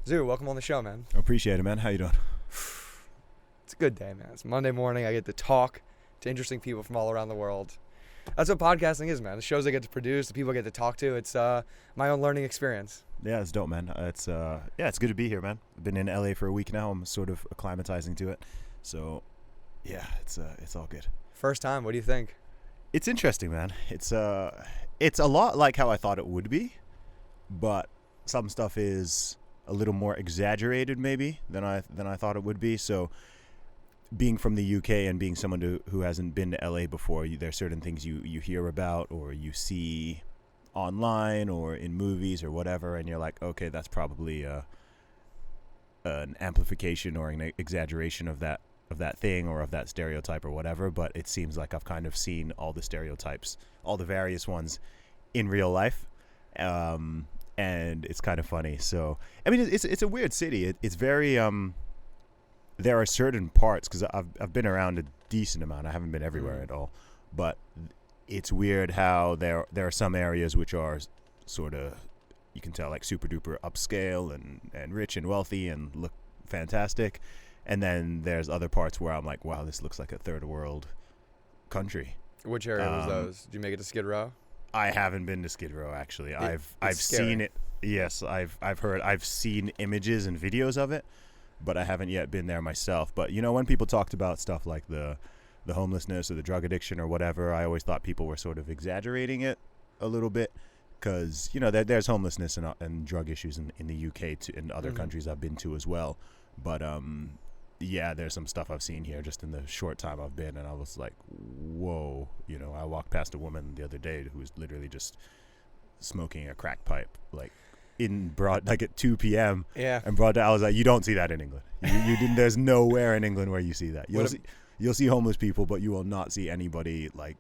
Zoo, welcome on the show, man. Appreciate it, man. How you doing? It's a good day, man. It's Monday morning. I get to talk to interesting people from all around the world. That's what podcasting is, man. The shows I get to produce, the people I get to talk to. It's my own learning experience. Yeah, it's dope, man. It's good to be here, man. I've been in LA for a week now. I'm sort of acclimatizing to it. So, yeah, it's all good. First time. What do you think? It's interesting, man. It's a lot like how I thought it would be, but some stuff is a little more exaggerated maybe than I thought it would be. So, being from the UK and being someone who hasn't been to LA before, there are certain things you hear about or you see online or in movies or whatever, and you're like, okay, that's probably an amplification or an exaggeration of that thing or of that stereotype or whatever. But it seems like I've kind of seen all the stereotypes, all the various ones in real life, and it's kind of funny. So I mean, it's a weird city. It's very there are certain parts, because I've been around a decent amount. I haven't been everywhere at all, but it's weird how there are some areas which are sort of, you can tell, like super duper upscale and rich and wealthy and look fantastic, and then there's other parts where I'm like, wow, this looks like a third world country. Which area was those? Did you make it to Skid Row? I haven't been to Skid Row, actually. I've scary. seen it. Yes, I've seen images and videos of it, but I haven't yet been there myself. But, you know, when people talked about stuff like the homelessness or the drug addiction or whatever, I always thought people were sort of exaggerating it a little bit, because, you know, there's homelessness and drug issues in the UK and other countries I've been to as well. But, yeah, there's some stuff I've seen here just in the short time I've been, and I was like, whoa. You know, I walked past a woman the other day who was literally just smoking a crack pipe, like, at 2 p.m. Yeah. And I was like, you don't see that in England. You didn't. There's nowhere in England where you see that. You'll see homeless people, but you will not see anybody like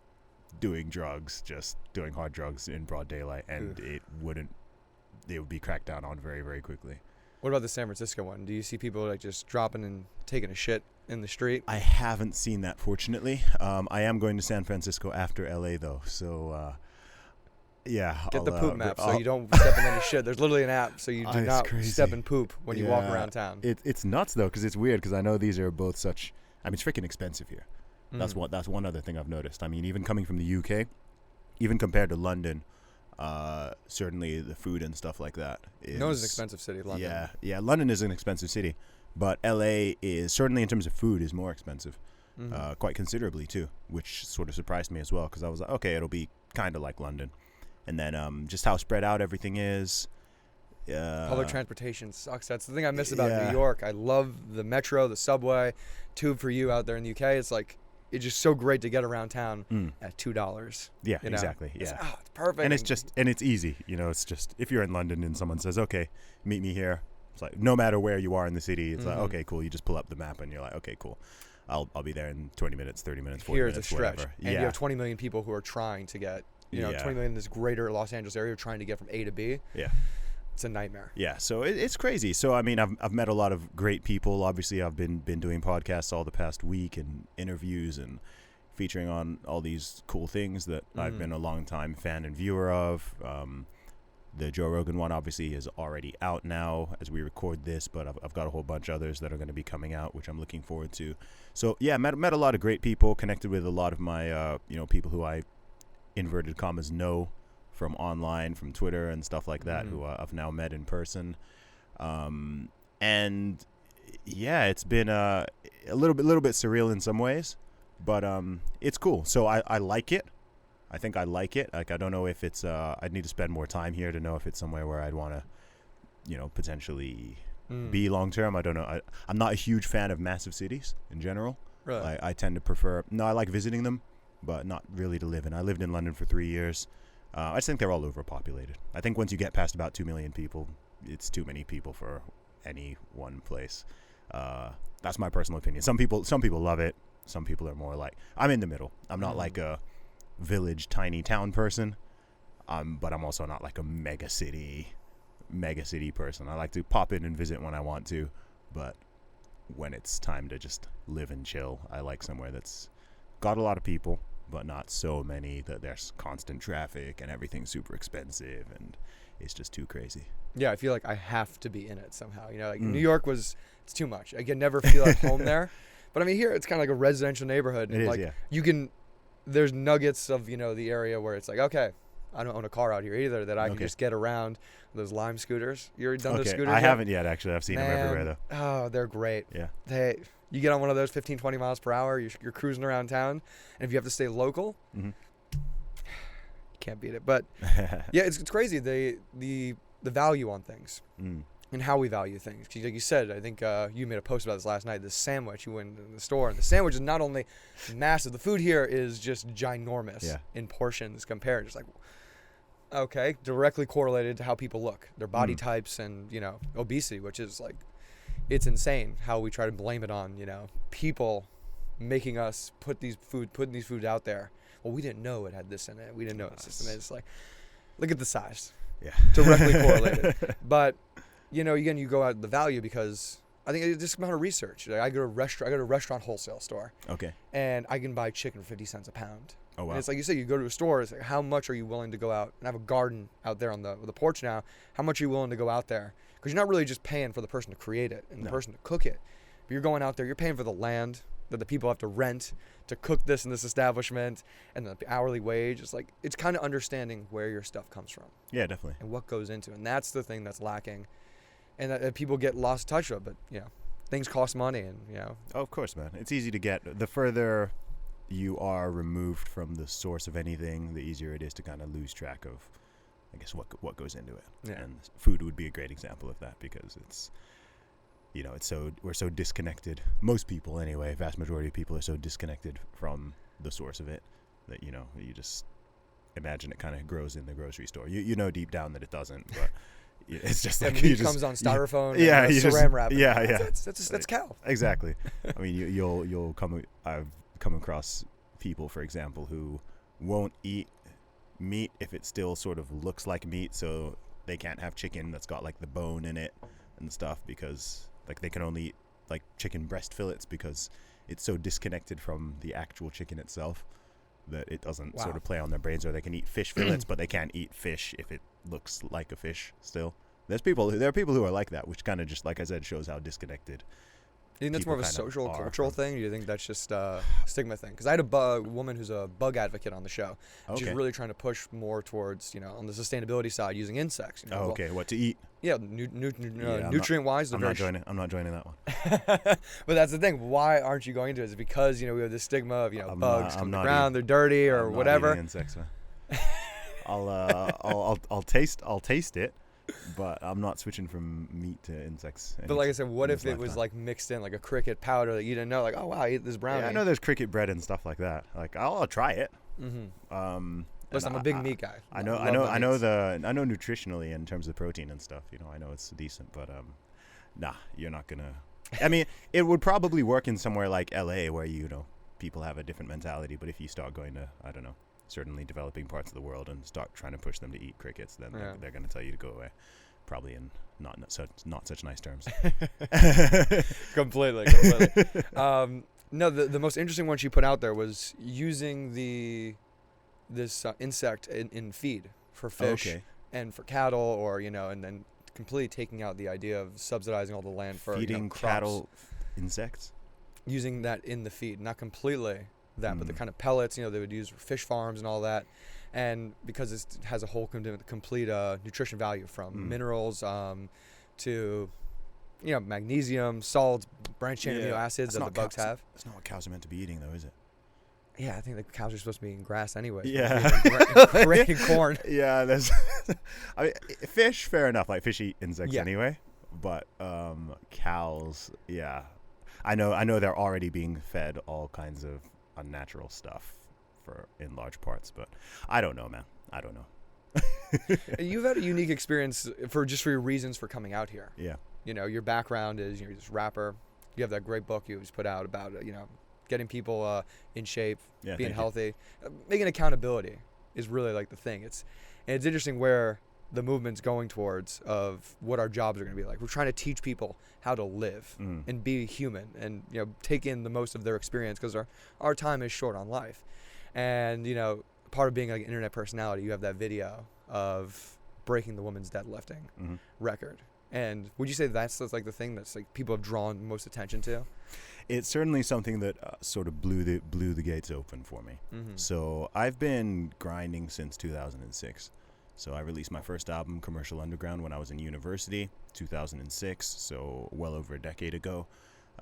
doing drugs, just doing hard drugs in broad daylight, and it would be cracked down on very, very quickly. What about the San Francisco one? Do you see people like just dropping and taking a shit in the street? I haven't seen that, fortunately. I am going to San Francisco after LA though, so. Yeah, Get the poop map so you don't step in any shit. There's literally an app so you do not step in poop when you walk around town. It's nuts though, because it's weird, because I know these are both such. I mean, it's freaking expensive here. That's one other thing I've noticed. I mean, even coming from the UK, even compared to London, certainly the food and stuff like that is. No, it's an expensive city, London. Yeah, London is an expensive city, but LA is certainly, in terms of food, is more expensive, quite considerably too, which sort of surprised me as well, because I was like, okay, it'll be kind of like London. And then just how spread out everything is. Public transportation sucks. That's the thing I miss about New York. I love the metro, the subway, tube for you out there in the UK. It's like, it's just so great to get around town at $2. Yeah, you know? exactly. Yeah, it's perfect. And it's easy. You know, it's just, if you're in London and someone says, okay, meet me here. It's like, no matter where you are in the city, it's like, okay, cool. You just pull up the map and you're like, okay, cool. I'll be there in 20 minutes, 30 minutes, 40 minutes, Here's a stretch. Whatever. And you have 20 million people who are trying to get, 20 million in this greater Los Angeles area trying to get from A to B. Yeah. It's a nightmare. Yeah, so it's crazy. So, I mean, I've met a lot of great people. Obviously, I've been doing podcasts all the past week and interviews and featuring on all these cool things that I've been a long time fan and viewer of. The Joe Rogan one, obviously, is already out now as we record this, but I've got a whole bunch of others that are going to be coming out, which I'm looking forward to. So, yeah, met a lot of great people, connected with a lot of my, people who I, inverted commas, know from online, from Twitter and stuff like that, who I've now met in person. And yeah, it's been a little bit surreal in some ways, but it's cool. So I like it. I think I like it. Like, I don't know if it's I'd need to spend more time here to know if it's somewhere where I'd want to, potentially be long term. I don't know. I'm not a huge fan of massive cities in general. Really? I tend to prefer. No, I like visiting them, but not really to live in. I lived in London for 3 years. I just think they're all overpopulated. I think once you get past about 2 million people, it's too many people for any one place. That's my personal opinion. Some people love it. Some people are more like, I'm in the middle. I'm not like a village, tiny town person. But I'm also not like a mega city person. I like to pop in and visit when I want to, but when it's time to just live and chill, I like somewhere that's got a lot of people, but not so many that there's constant traffic and everything's super expensive and it's just too crazy. Yeah, I feel like I have to be in it somehow. You know, like Mm. New York it's too much. I can never feel at home there. But I mean, here it's kind of like a residential neighborhood. It is, like yeah. There's nuggets of, the area where it's like, okay, I don't own a car out here either, that I can Okay. just get around. Those Lime scooters. You ever done those scooters? I yet? haven't yet, actually. I've seen them Man, everywhere, though. Oh, they're great. Yeah. You get on one of those 15, 20 miles per hour, you're cruising around town, and if you have to stay local, Mm-hmm. you can't beat it. But yeah, it's crazy, the value on things. Mm. And how we value things. 'Cause like you said, I think you made a post about this last night, the sandwich. You went in the store, and the sandwich is not only massive, the food here is just ginormous in portions compared. Just like, okay, directly correlated to how people look, their body types, and, obesity, which is like, it's insane how we try to blame it on, people making us putting these foods out there. Well, we didn't know it had this in it. We didn't know it's in it. It's like, look at the size. Yeah. Directly correlated. But, again, you go out the value because I think it's just a matter of research. Like, I go to a restaurant wholesale store. Okay. And I can buy chicken for 50 cents a pound. Oh, wow. And it's like you said, you go to a store, it's like, how much are you willing to go out and have a garden out there on the porch now? How much are you willing to go out there? Because you're not really just paying for the person to create it and the person to cook it. But you're going out there, you're paying for the land that the people have to rent to cook this in this establishment, and the hourly wage. It's like, it's kind of understanding where your stuff comes from. Yeah, definitely. And what goes into it. And that's the thing that's lacking. And that people get lost touch of, but, things cost money, and, Oh, of course, man. It's easy to get. The further you are removed from the source of anything, the easier it is to kind of lose track of, I guess, what goes into it. Yeah. And food would be a great example of that, because it's, we're so disconnected. Most people, anyway, vast majority of people are so disconnected from the source of it that, you just imagine it kind of grows in the grocery store. You know deep down that it doesn't, but it's just like meat comes on styrofoam and you saran wrap. Yeah. That's cow. Exactly. I mean, you'll come. I've come across people, for example, who won't eat meat if it still sort of looks like meat, so they can't have chicken that's got like the bone in it and stuff, because like they can only eat like chicken breast fillets because it's so disconnected from the actual chicken itself that it doesn't sort of play on their brains. Or they can eat fish fillets, but they can't eat fish if it looks like a fish still. There are people who are like that, which kind of just, like I said, shows how disconnected. Do you think that's more of a social, cultural thing? Or do you think that's just a stigma thing? Because I had a woman who's a bug advocate on the show. Okay. She's really trying to push more towards, on the sustainability side, using insects. What to eat? Yeah, nutrient-wise. I'm not joining that one. But that's the thing. Why aren't you going to it? Is it because, we have this stigma of, bugs come to the ground, they're dirty, or whatever? I'm not eating insects, man. I'll taste it. But I'm not switching from meat to insects. But like I said, what if it was like mixed in, like a cricket powder that you didn't know? Like, oh wow, I ate this brownie. Yeah, I know there's cricket bread and stuff like that. Like, I'll try it. Mm-hmm. Listen, I'm a big meat guy. I know nutritionally in terms of protein and stuff. I know it's decent, but nah, you're not gonna. I mean, it would probably work in somewhere like LA where people have a different mentality. But if you start going to, I don't know, certainly developing parts of the world and start trying to push them to eat crickets, then they're going to tell you to go away, probably in not such nice terms. Completely. No, the most interesting one she put out there was using this insect in feed for fish and for cattle, or and then completely taking out the idea of subsidizing all the land for feeding cattle insects, using that in the feed, not completely that, but the kind of pellets, they would use for fish farms and all that. And because it has a whole complete nutrition value, from minerals to, magnesium, salts, branched chain amino acids that the bugs have. That's not what cows are meant to be eating, though, is it? Yeah, I think the cows are supposed to be eating grass anyway. Yeah. Grain and corn. Yeah, I mean, fish, fair enough. Like, fish eat insects anyway. But cows, yeah. I know they're already being fed all kinds of unnatural stuff in large parts, but I don't know, man. I don't know. You've had a unique experience for your reasons for coming out here. Yeah. Your background is you're this rapper. You have that great book you just put out about getting people in shape, being healthy. Making accountability is really like the thing. It's interesting where the movement's going towards, of what our jobs are going to be like. We're trying to teach people how to live and be human, and take in the most of their experience, because our time is short on life. And part of being like an internet personality, you have that video of breaking the women's deadlifting record. And would you say that's like the thing that's like people have drawn most attention to? It's certainly something that sort of blew the gates open for me. So I've been grinding since 2006. So I released my first album, Commercial Underground, when I was in university, 2006, so well over a decade ago.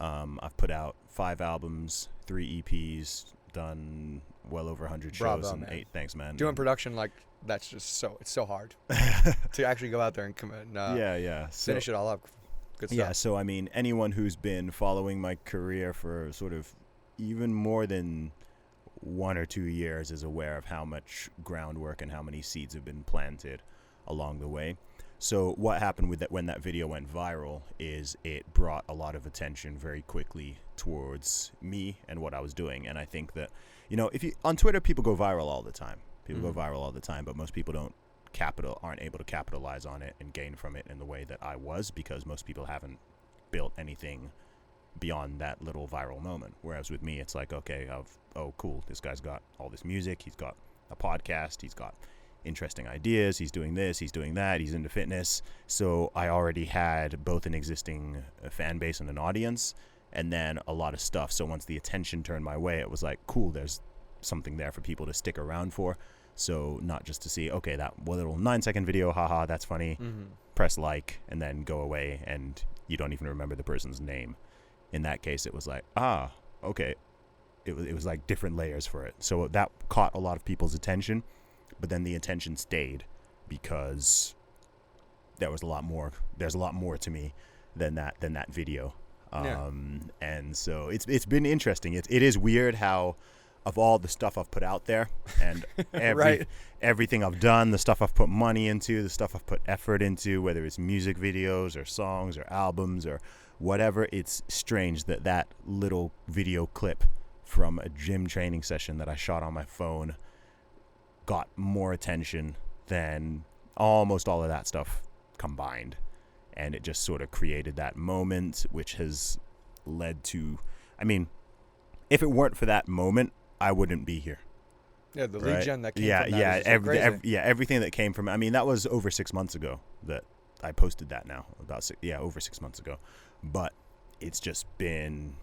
I've put out 5 albums, 3 EPs, done well over 100 shows. Bravo, and man. 8. Thanks, man. Doing production, like, that's just it's so hard to actually go out there and commit and finish it all up. Good stuff. Yeah, so I mean, anyone who's been following my career for sort of even more than 1 or 2 years is aware of how much groundwork and how many seeds have been planted along the way. So what happened with that when that video went viral is it brought a lot of attention very quickly towards me and what I was doing. And I think that, if you on Twitter, people go viral all the time. People go viral all the time, but most people aren't able to capitalize on it and gain from it in the way that I was, because most people haven't built anything beyond that little viral moment. Whereas with me, it's like, okay, oh cool, this guy's got all this music, he's got a podcast, he's got interesting ideas, he's doing this, he's doing that, he's into fitness. So I already had both an existing fan base and an audience, and then a lot of stuff. So once the attention turned my way, it was like, cool, there's something there for people to stick around for. So not just to see, okay, that little 9-second video, haha, that's funny, press like, and then go away, and you don't even remember the person's name. In that case, it was like, okay. It was like different layers for it. So that caught a lot of people's attention, but then the attention stayed because there's a lot more to me than that video. And so it's been interesting. It is weird how, of all the stuff I've put out there and everything I've done, the stuff I've put money into, the stuff I've put effort into, whether it's music videos or songs or albums or whatever, it's strange that little video clip from a gym training session that I shot on my phone got more attention than almost all of that stuff combined. And it just sort of created that moment, which has led to, I mean, if it weren't for that moment, I wouldn't be here. Yeah, the lead gen that came from that is crazy. Everything that came from, I mean, that was over 6 months ago that I posted that now. Over 6 months ago. But it's just been,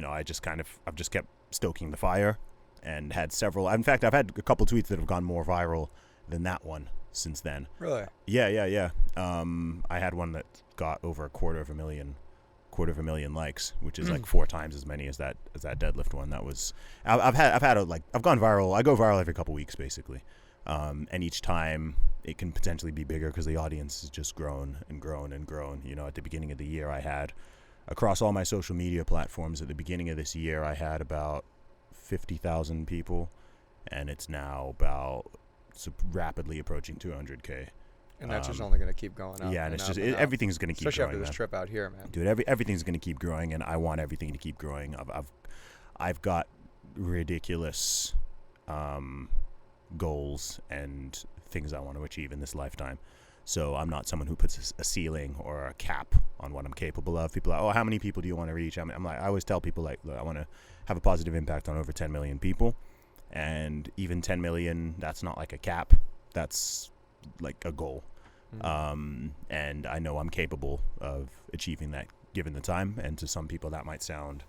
I've just kept stoking the fire and had several. In fact, I've had a couple tweets that have gone more viral than that one since then. Really? Yeah. I had one that got over a quarter of a million likes, which is like 4 times as many as that deadlift one. That was I've gone viral. I go viral every couple weeks basically, and each time it can potentially be bigger because the audience has just grown and grown and grown. At the beginning of the year, I had, across all my social media platforms, at the beginning of this year, I had about 50,000 people, and it's now rapidly approaching 200K. And that's just only going to keep going up. Yeah, and it's just everything's going to keep especially growing. Especially after this trip out here, man. Dude, everything's going to keep growing, and I want everything to keep growing. I've got ridiculous goals and things I want to achieve in this lifetime. So I'm not someone who puts a ceiling or a cap on what I'm capable of. People are like, oh, how many people do you want to reach? I'm like, I always tell people, like, look, I want to have a positive impact on over 10 million people. And even 10 million, that's not like a cap. That's like a goal. And I know I'm capable of achieving that given the time. And to some people that might sound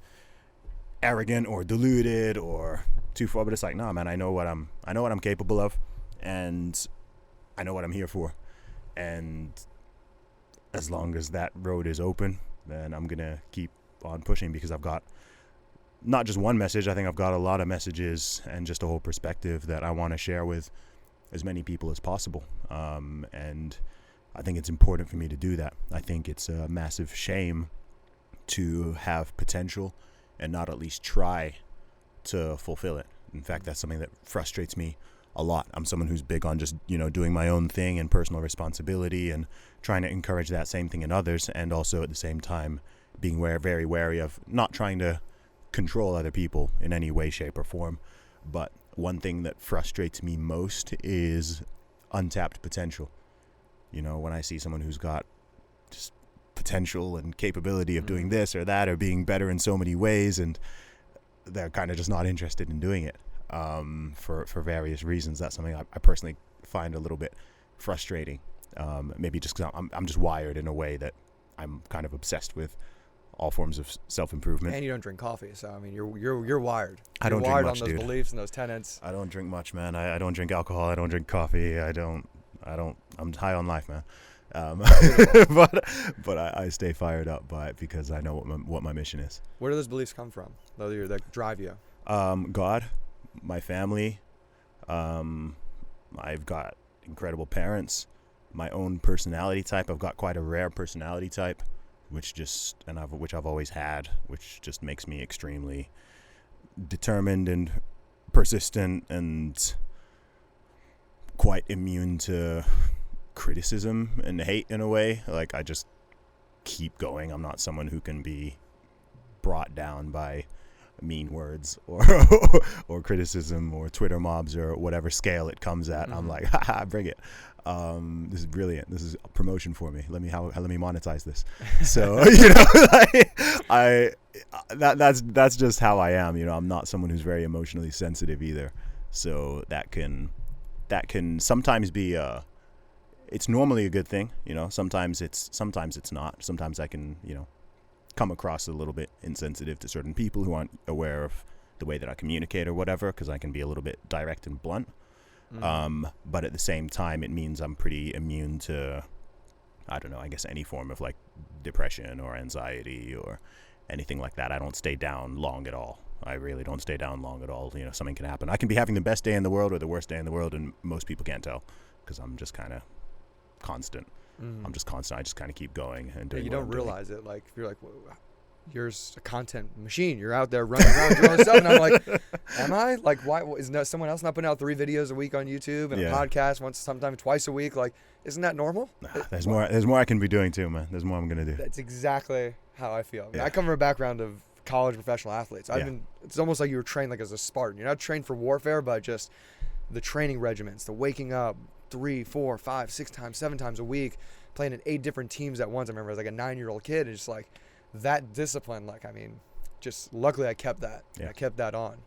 arrogant or deluded or too far, but it's like, no, man, I know what I'm capable of, and I know what I'm here for. And as long as that road is open, then I'm gonna keep on pushing, because I've got not just one message. I think I've got a lot of messages and just a whole perspective that I want to share with as many people as possible. And I think it's important for me to do that. I think it's a massive shame to have potential and not at least try to fulfill it. In fact, that's something that frustrates me a lot. I'm someone who's big on just, doing my own thing and personal responsibility and trying to encourage that same thing in others, and also at the same time being very wary of not trying to control other people in any way, shape, or form. But one thing that frustrates me most is untapped potential. When I see someone who's got just potential and capability of doing this or that or being better in so many ways, and they're kind of just not interested in doing it for various reasons. That's something I personally find a little bit frustrating. Maybe just because I'm just wired in a way that I'm kind of obsessed with all forms of self-improvement. And you don't drink coffee, so I mean, you're wired. I don't you're drink wired much, on those dude. beliefs and those tenets. I don't drink much, man. I don't drink alcohol. I don't drink coffee. I'm high on life, man. But I stay fired up by it because I know what my mission is. Where do those beliefs come from? That drive you? God, my family. I've got incredible parents. My own personality type. I've got quite a rare personality type, which I've always had, which just makes me extremely determined and persistent and quite immune to criticism and hate in a way. Like, I just keep going. I'm not someone who can be brought down by mean words or criticism or Twitter mobs or whatever scale it comes at. I'm like, haha, bring it. This is brilliant. This is a promotion for me. Let me monetize this. So that's just how I am. I'm not someone who's very emotionally sensitive either. So that can sometimes be it's normally a good thing. Sometimes it's not. Sometimes I can come across a little bit insensitive to certain people who aren't aware of the way that I communicate or whatever, because I can be a little bit direct and blunt. But at the same time, it means I'm pretty immune to, I don't know, I guess any form of like depression or anxiety or anything like that. I don't stay down long at all. I really don't stay down long at all. Something can happen. I can be having the best day in the world or the worst day in the world, and most people can't tell because I'm just kind of constant. I'm just constant. I just kind of keep going and doing. You don't realize it. Like, if you're like, you're a content machine. You're out there running around doing stuff, and I'm like, am I? Like, why is someone else not putting out 3 videos a week on YouTube and a podcast sometimes twice a week? Like, isn't that normal? Nah, there's more. There's more I can be doing too, man. There's more I'm gonna do. That's exactly how I feel. I come from a background of college professional athletes. It's almost like you were trained like as a Spartan. You're not trained for warfare, but just the training regiments, the waking up 3, 4, 5, 6 times, 7 times a week, playing in 8 different teams at once. I remember as like a 9-year-old kid, and just like that discipline. Like, I mean, just luckily I kept that. Yeah. I kept that on.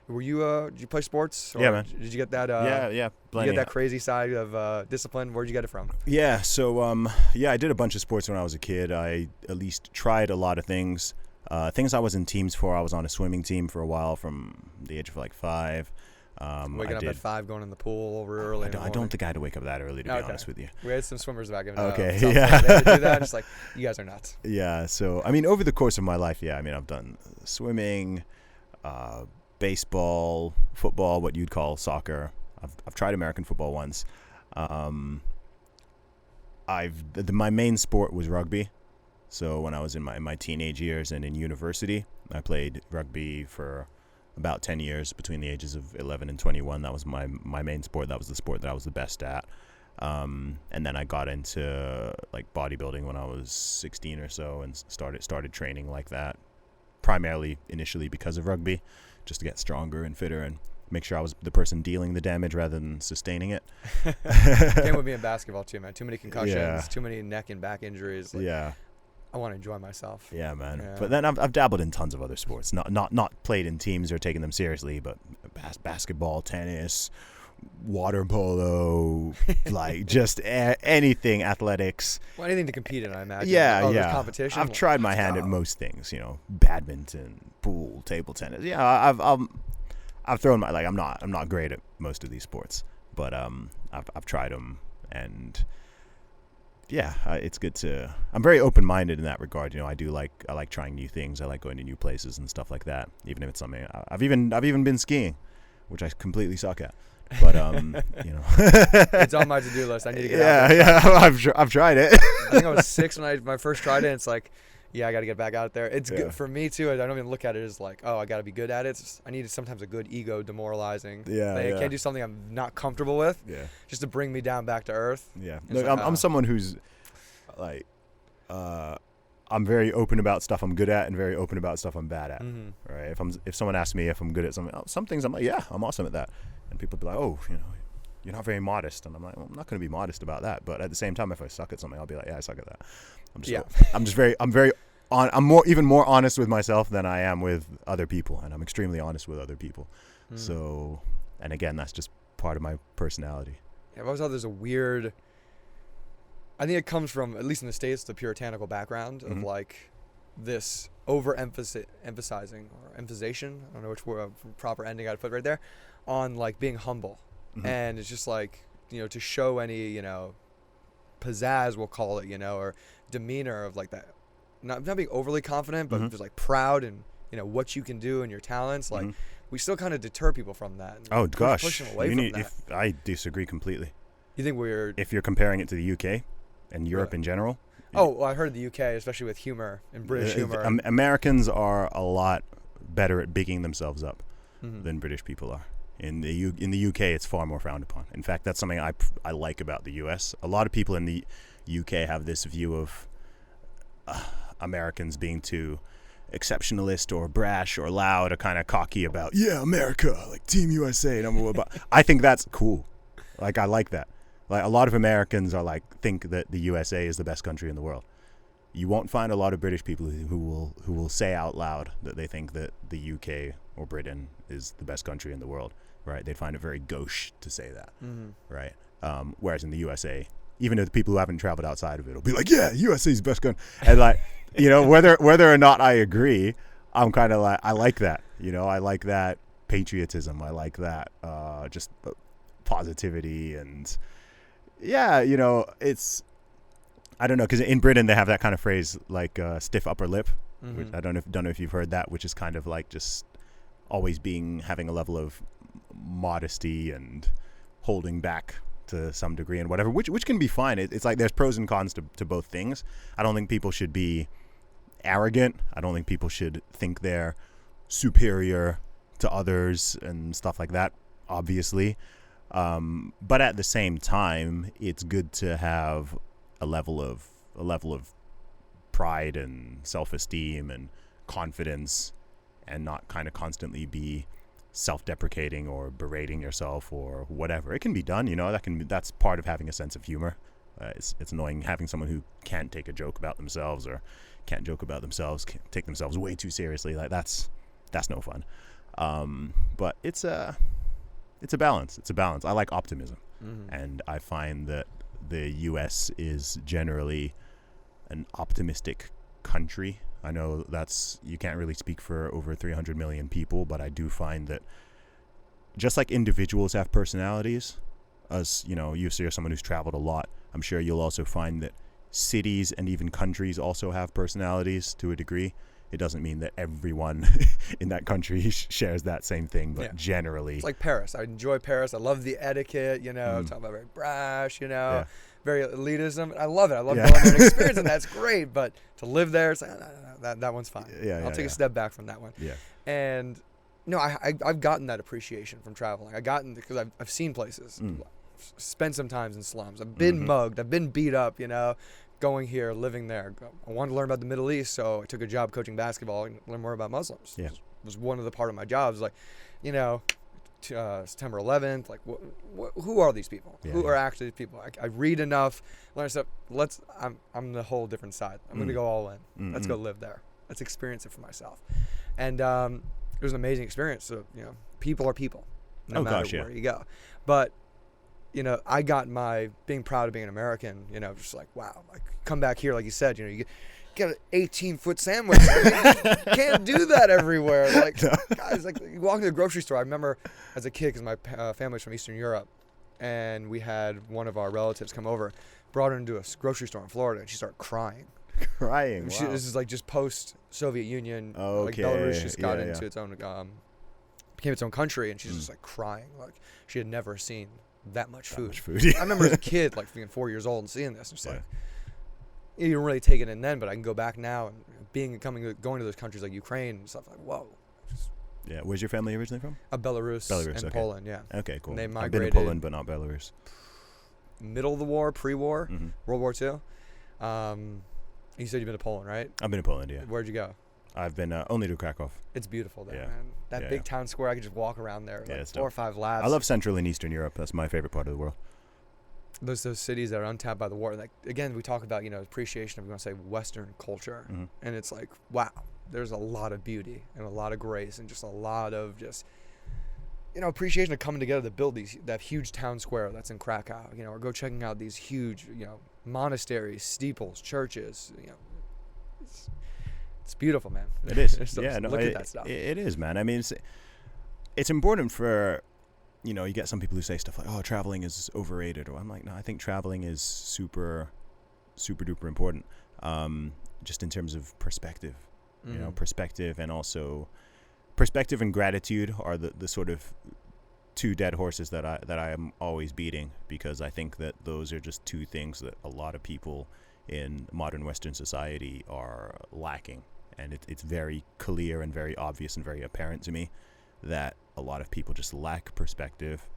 Were you? Did you play sports? Or yeah, man. Did you get that? Yeah. Did you get that crazy side of discipline? Where'd you get it from? Yeah. So I did a bunch of sports when I was a kid. I at least tried a lot of things. Things I was in teams for. I was on a swimming team for a while from the age of like 5. Waking up at 5, going in the pool over early. I don't think I had to wake up that early, to be honest with you. We had some swimmers back in okay, yeah. They had to do that. Just like, you guys are nuts. Yeah. So I mean, over the course of my life, I've done swimming, baseball, football, what you'd call soccer. I've tried American football once. My main sport was rugby. So when I was in my teenage years and in university, I played rugby for about 10 years between the ages of 11 and 21. That was my main sport. That was the sport that I was the best at. And then I got into like bodybuilding when I was 16 or so and started training like that, primarily initially because of rugby, just to get stronger and fitter and make sure I was the person dealing the damage rather than sustaining it. Came with me in basketball too, man. Too many concussions, too many neck and back injuries. Like, I want to enjoy myself. Yeah, man. Yeah. But then I've dabbled in tons of other sports. Not played in teams or taken them seriously, but basketball, tennis, water polo, like just anything, athletics. Well, anything to compete in, I imagine. Yeah. Competition. I've tried my hand at most things. Badminton, pool, table tennis. Yeah, I've thrown my I'm not great at most of these sports, but I've tried them and. Yeah, it's good to. I'm very open-minded in that regard. I like trying new things. I like going to new places and stuff like that. Even if it's something I've even been skiing, which I completely suck at. But it's on my to-do list. I need to get out there. Yeah, I've tried it. I think I was 6 when I first tried it. And it's like, I got to get back out there. It's good for me too. I don't even look at it as like, I got to be good at it. I need sometimes a good ego demoralizing. I can't do something I'm not comfortable with. Yeah. Just to bring me down back to earth. Yeah. Look, I'm someone who's like, I'm very open about stuff I'm good at and very open about stuff I'm bad at. Mm-hmm. Right. If someone asks me if I'm good at something, some things I'm like, yeah, I'm awesome at that. And people be like, oh, you're not very modest. And I'm like, well, I'm not going to be modest about that. But at the same time, if I suck at something, I'll be like, yeah, I suck at that. I'm even more honest with myself than I am with other people, and I'm extremely honest with other people. So, and again, that's just part of my personality. Yeah, I've always thought there's a weird I think it comes from, at least in the States, the puritanical background of like this emphasizing or emphasization. I don't know which word, proper ending I'd put right there, on like being humble. And it's just like, you know, to show any, you know, pizzazz, we'll call it, you know, or demeanor of like that, not being overly confident, but just like proud and, you know, what you can do and your talents. Like we still kind of deter people from that. Oh gosh, push them away from that. I disagree completely. You think if you're comparing it to the UK and Europe in general? Oh, well, I heard the UK, especially with humor and British humor. Americans are a lot better at bigging themselves up than British people are. In the UK, it's far more frowned upon. In fact, that's something I like about the US. A lot of people in the UK have this view of Americans being too exceptionalist or brash or loud or kind of cocky about, yeah, America, like Team USA, number one. But I think that's cool. Like, I like that. Like, a lot of Americans are like, think that the USA is the best country in the world. You won't find a lot of British people who will say out loud that they think that the UK or Britain is the best country in the world, right? They'd find it very gauche to say that, right? Whereas in the USA, even if the people who haven't traveled outside of it will be like, yeah, USA is the best country. And like, you know, whether or not I agree, I'm kind of like, I like that. You know, I like that patriotism. I like that just positivity. And yeah, you know, it's, I don't know, because in Britain they have that kind of phrase like stiff upper lip, which I don't know if you've heard that, which is kind of like just always having a level of modesty and holding back to some degree and whatever, which can be fine. It's like there's pros and cons to both things. I don't think people should be arrogant. I don't think people should think they're superior to others and stuff like that, obviously. But at the same time, it's good to have a level of pride and self-esteem and confidence, and not kind of constantly be self-deprecating or berating yourself or whatever. It can be done, you know. That's part of having a sense of humor. It's annoying having someone who can't take a joke about themselves or can't joke about themselves, can't take themselves way too seriously. Like that's no fun. But it's a balance. It's a balance. I like optimism, and I find that the U.S. is generally an optimistic country. I know you can't really speak for over 300 million people, but I do find that just like individuals have personalities, as you know, you're someone who's traveled a lot, I'm sure you'll also find that cities and even countries also have personalities to a degree. It doesn't mean that everyone in that country shares that same thing, but generally. It's like Paris. I enjoy Paris. I love the etiquette, you know, talking about very brash, you know, very elitism. I love it. I love going there and experiencing that. It's great, but to live there, it's like, no, that one's fine. I'll take a step back from that one. Yeah. And, no, I've gotten that appreciation from traveling. Because I've seen places, spent some time in slums. I've been mugged. I've been beat up, you know. Going here, living there. I wanted to learn about the Middle East, so I took a job coaching basketball and learn more about Muslims. Yeah. It was one of the part of my jobs. Like, you know, September 11th, like, who are these people? Who are actually these people? I read enough, learn stuff. I'm the whole different side. I'm going to go all in. Let's go live there. Let's experience it for myself. And it was an amazing experience. So, you know, people are people, no matter where you go. But, you know, I got my being proud of being an American, you know, just like, wow, like come back here, like you said, you know, you get an 18-foot sandwich. I mean, you can't do that everywhere. Like, guys, like you walk into the grocery store. I remember as a kid, because my family's from Eastern Europe, and we had one of our relatives come over, brought her into a grocery store in Florida, and she started crying. Crying, wow. This is like just post-Soviet Union. Oh, okay. Like Belarus just got into its own, became its own country, and she's just like crying. Like she had never seen that much food. I remember as a kid, like being 4 years old and seeing this, and just like, you don't really take it in then, but I can go back now and going to those countries like Ukraine and stuff, like, whoa. Where's your family originally from? Belarus and Poland, Okay, cool. And they migrated. I've been in Poland, but not Belarus. Middle of the war, pre-war, World War II. You said you've been to Poland, right? I've been to Poland, yeah. Where'd you go? I've been only to Krakow. It's beautiful there, man. That big town square, I could just walk around there. Like 4 or 5 laps. I love Central and Eastern Europe. That's my favorite part of the world. Those cities that are untapped by the war. Like again, we talk about, you know, appreciation of, we want to say, Western culture, and it's like, wow, there's a lot of beauty and a lot of grace and just a lot of just appreciation of coming together to build that huge town square that's in Krakow, or go checking out these huge, monasteries, steeples, churches, it's beautiful, man. It is. Look at that stuff. It is, man. I mean, it's important for, you get some people who say stuff like, oh, traveling is overrated. Or I'm like, no, I think traveling is super, super duper important. Just in terms of perspective, perspective, and also perspective and gratitude are the sort of two dead horses that I am always beating, because I think that those are just two things that a lot of people in modern Western society are lacking. And it's very clear and very obvious and very apparent to me that a lot of people just lack perspective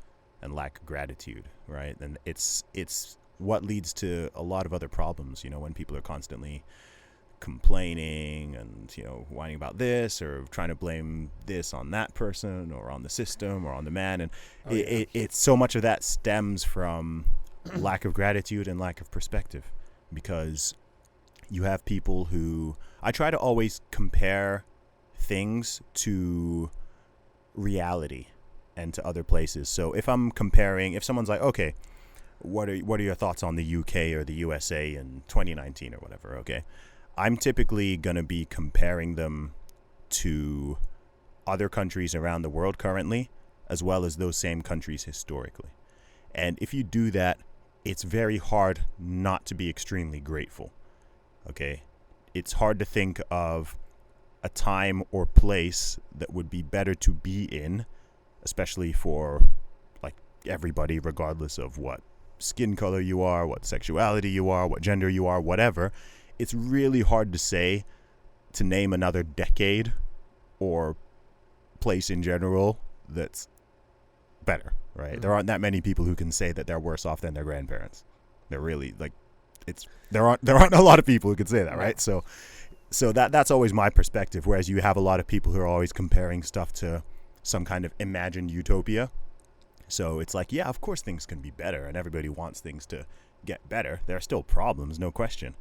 and lack gratitude, right? And it's what leads to a lot of other problems, when people are constantly complaining and, whining about this or trying to blame this on that person or on the system or on the man. And it's so much of that stems from lack of gratitude and lack of perspective, because you have people who, I try to always compare things to reality and to other places. So if I'm comparing, if someone's like, okay, what are your thoughts on the UK or the USA in 2019 or whatever, okay, I'm typically going to be comparing them to other countries around the world currently, as well as those same countries historically. And if you do that, it's very hard not to be extremely grateful. Okay, it's hard to think of a time or place that would be better to be in, especially for like everybody, regardless of what skin color you are, what sexuality you are, what gender you are, whatever. It's really hard to say, to name another decade or place in general that's better, right? Mm-hmm. There aren't that many people who can say that they're worse off than their grandparents. They're really there aren't a lot of people who can say that, right? So that's always my perspective. Whereas you have a lot of people who are always comparing stuff to some kind of imagined utopia. So it's like, yeah, of course things can be better, and everybody wants things to get better. There are still problems, no question.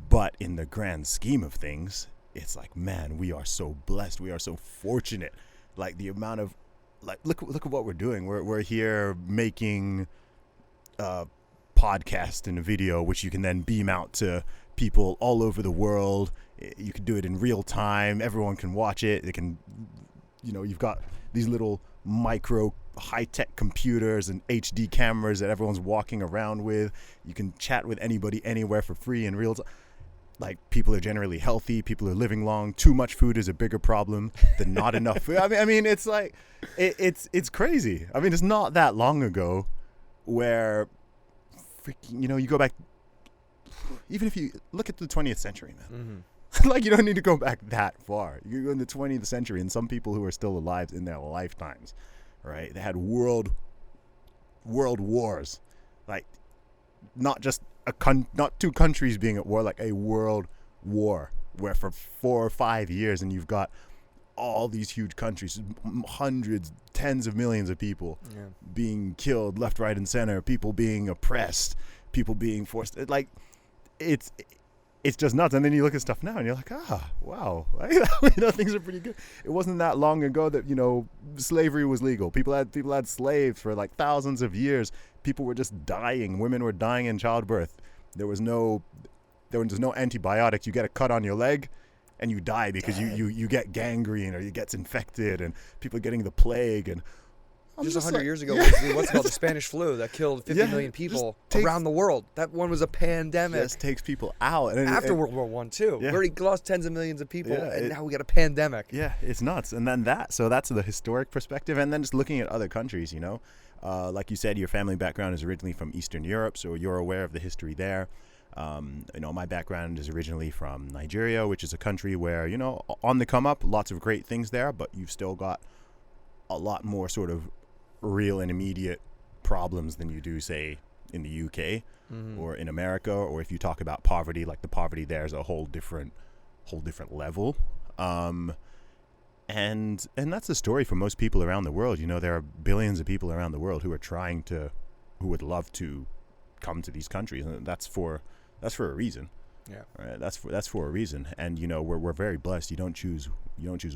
But in the grand scheme of things, it's like, man, we are so blessed. We are so fortunate. Like the amount of, look at what we're doing. We're here making a podcast and a video, which you can then beam out to people all over the world. You can do it in real time. Everyone can watch it. They can, you've got these little micro high-tech computers and HD cameras that everyone's walking around with. You can chat with anybody anywhere for free in real time. Like, people are generally healthy. People are living long. Too much food is a bigger problem than not enough food. I mean, it's like, it's crazy. I mean, it's not that long ago where, freaking, you go back, even if you look at the 20th century, man. Mm-hmm. Like, you don't need to go back that far. You go in the 20th century, and some people who are still alive in their lifetimes, right? They had world wars, like not just not two countries being at war, like a world war where for 4 or 5 years, and you've got all these huge countries, hundreds, tens of millions of people being killed left, right, and center, people being oppressed, people being forced. Like, it's just nuts. And then you look at stuff now and you're like, wow, things are pretty good. It wasn't that long ago that, slavery was legal. People had slaves for like thousands of years. People were just dying. Women were dying in childbirth. There was no antibiotics. You get a cut on your leg and you die because you get gangrene or you get infected, and people are getting the plague. And just 100 years ago, what's called the Spanish flu that killed 50 million people around the world. That one was a pandemic. Just takes people out. And after World War I, too. Yeah. We already lost tens of millions of people, and now we got a pandemic. Yeah, it's nuts. And then so that's the historic perspective. And then just looking at other countries, like you said, your family background is originally from Eastern Europe, so you're aware of the history there. My background is originally from Nigeria, which is a country where, on the come up, lots of great things there, but you've still got a lot more sort of real and immediate problems than you do, say, in the UK or in America. Or if you talk about poverty, like the poverty there is a whole different level. And that's the story for most people around the world. There are billions of people around the world who would love to come to these countries, and that's for a reason. Yeah. Right. That's for a reason. And we're very blessed. You don't choose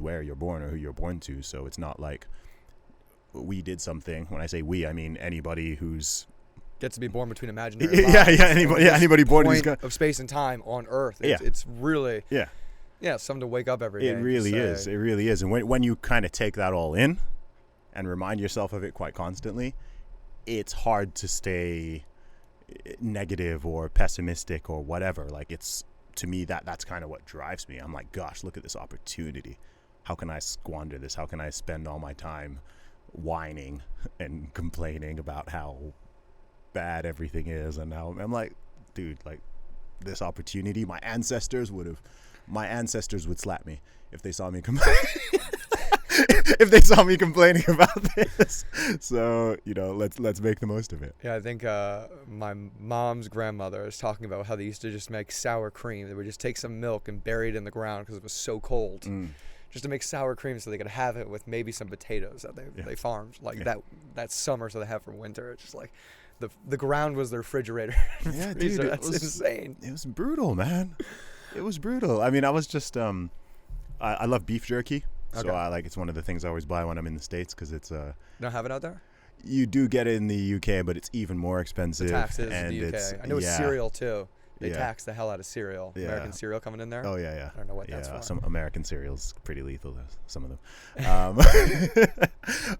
where you're born or who you're born to. So it's not like we did something. When I say we, I mean anybody who's gets to be born between imaginary lines. Anybody born in of space and time on Earth. It's really something to wake up every day. It really is. It really is. And when you kind of take that all in and remind yourself of it quite constantly, it's hard to stay negative or pessimistic or whatever. Like, it's, to me, that's kind of what drives me. I'm like, gosh, look at this opportunity. How can I squander this? How can I spend all my time whining and complaining about how bad everything is? And now I'm like, dude, like, this opportunity, my ancestors would slap me if they saw me if they saw me complaining about this. So, let's make the most of it. Yeah, I think my mom's grandmother is talking about how they used to just make sour cream. They would just take some milk and bury it in the ground because it was so cold. Just to make sour cream so they could have it with maybe some potatoes that they farmed that summer, so they have for winter. It's just like the ground was their refrigerator. Yeah, dude, that's insane. It was brutal, man. It was brutal. I mean, I was just I love beef jerky, so it's one of the things I always buy when I'm in the States because it's Don't have it out there? You do get it in the UK, but it's even more expensive. The taxes in the UK. I know it's cereal too. They Yeah. tax the hell out of cereal. Yeah. American cereal coming in there. Oh yeah. I don't know what that's for. Some American cereal's pretty lethal. Some of them.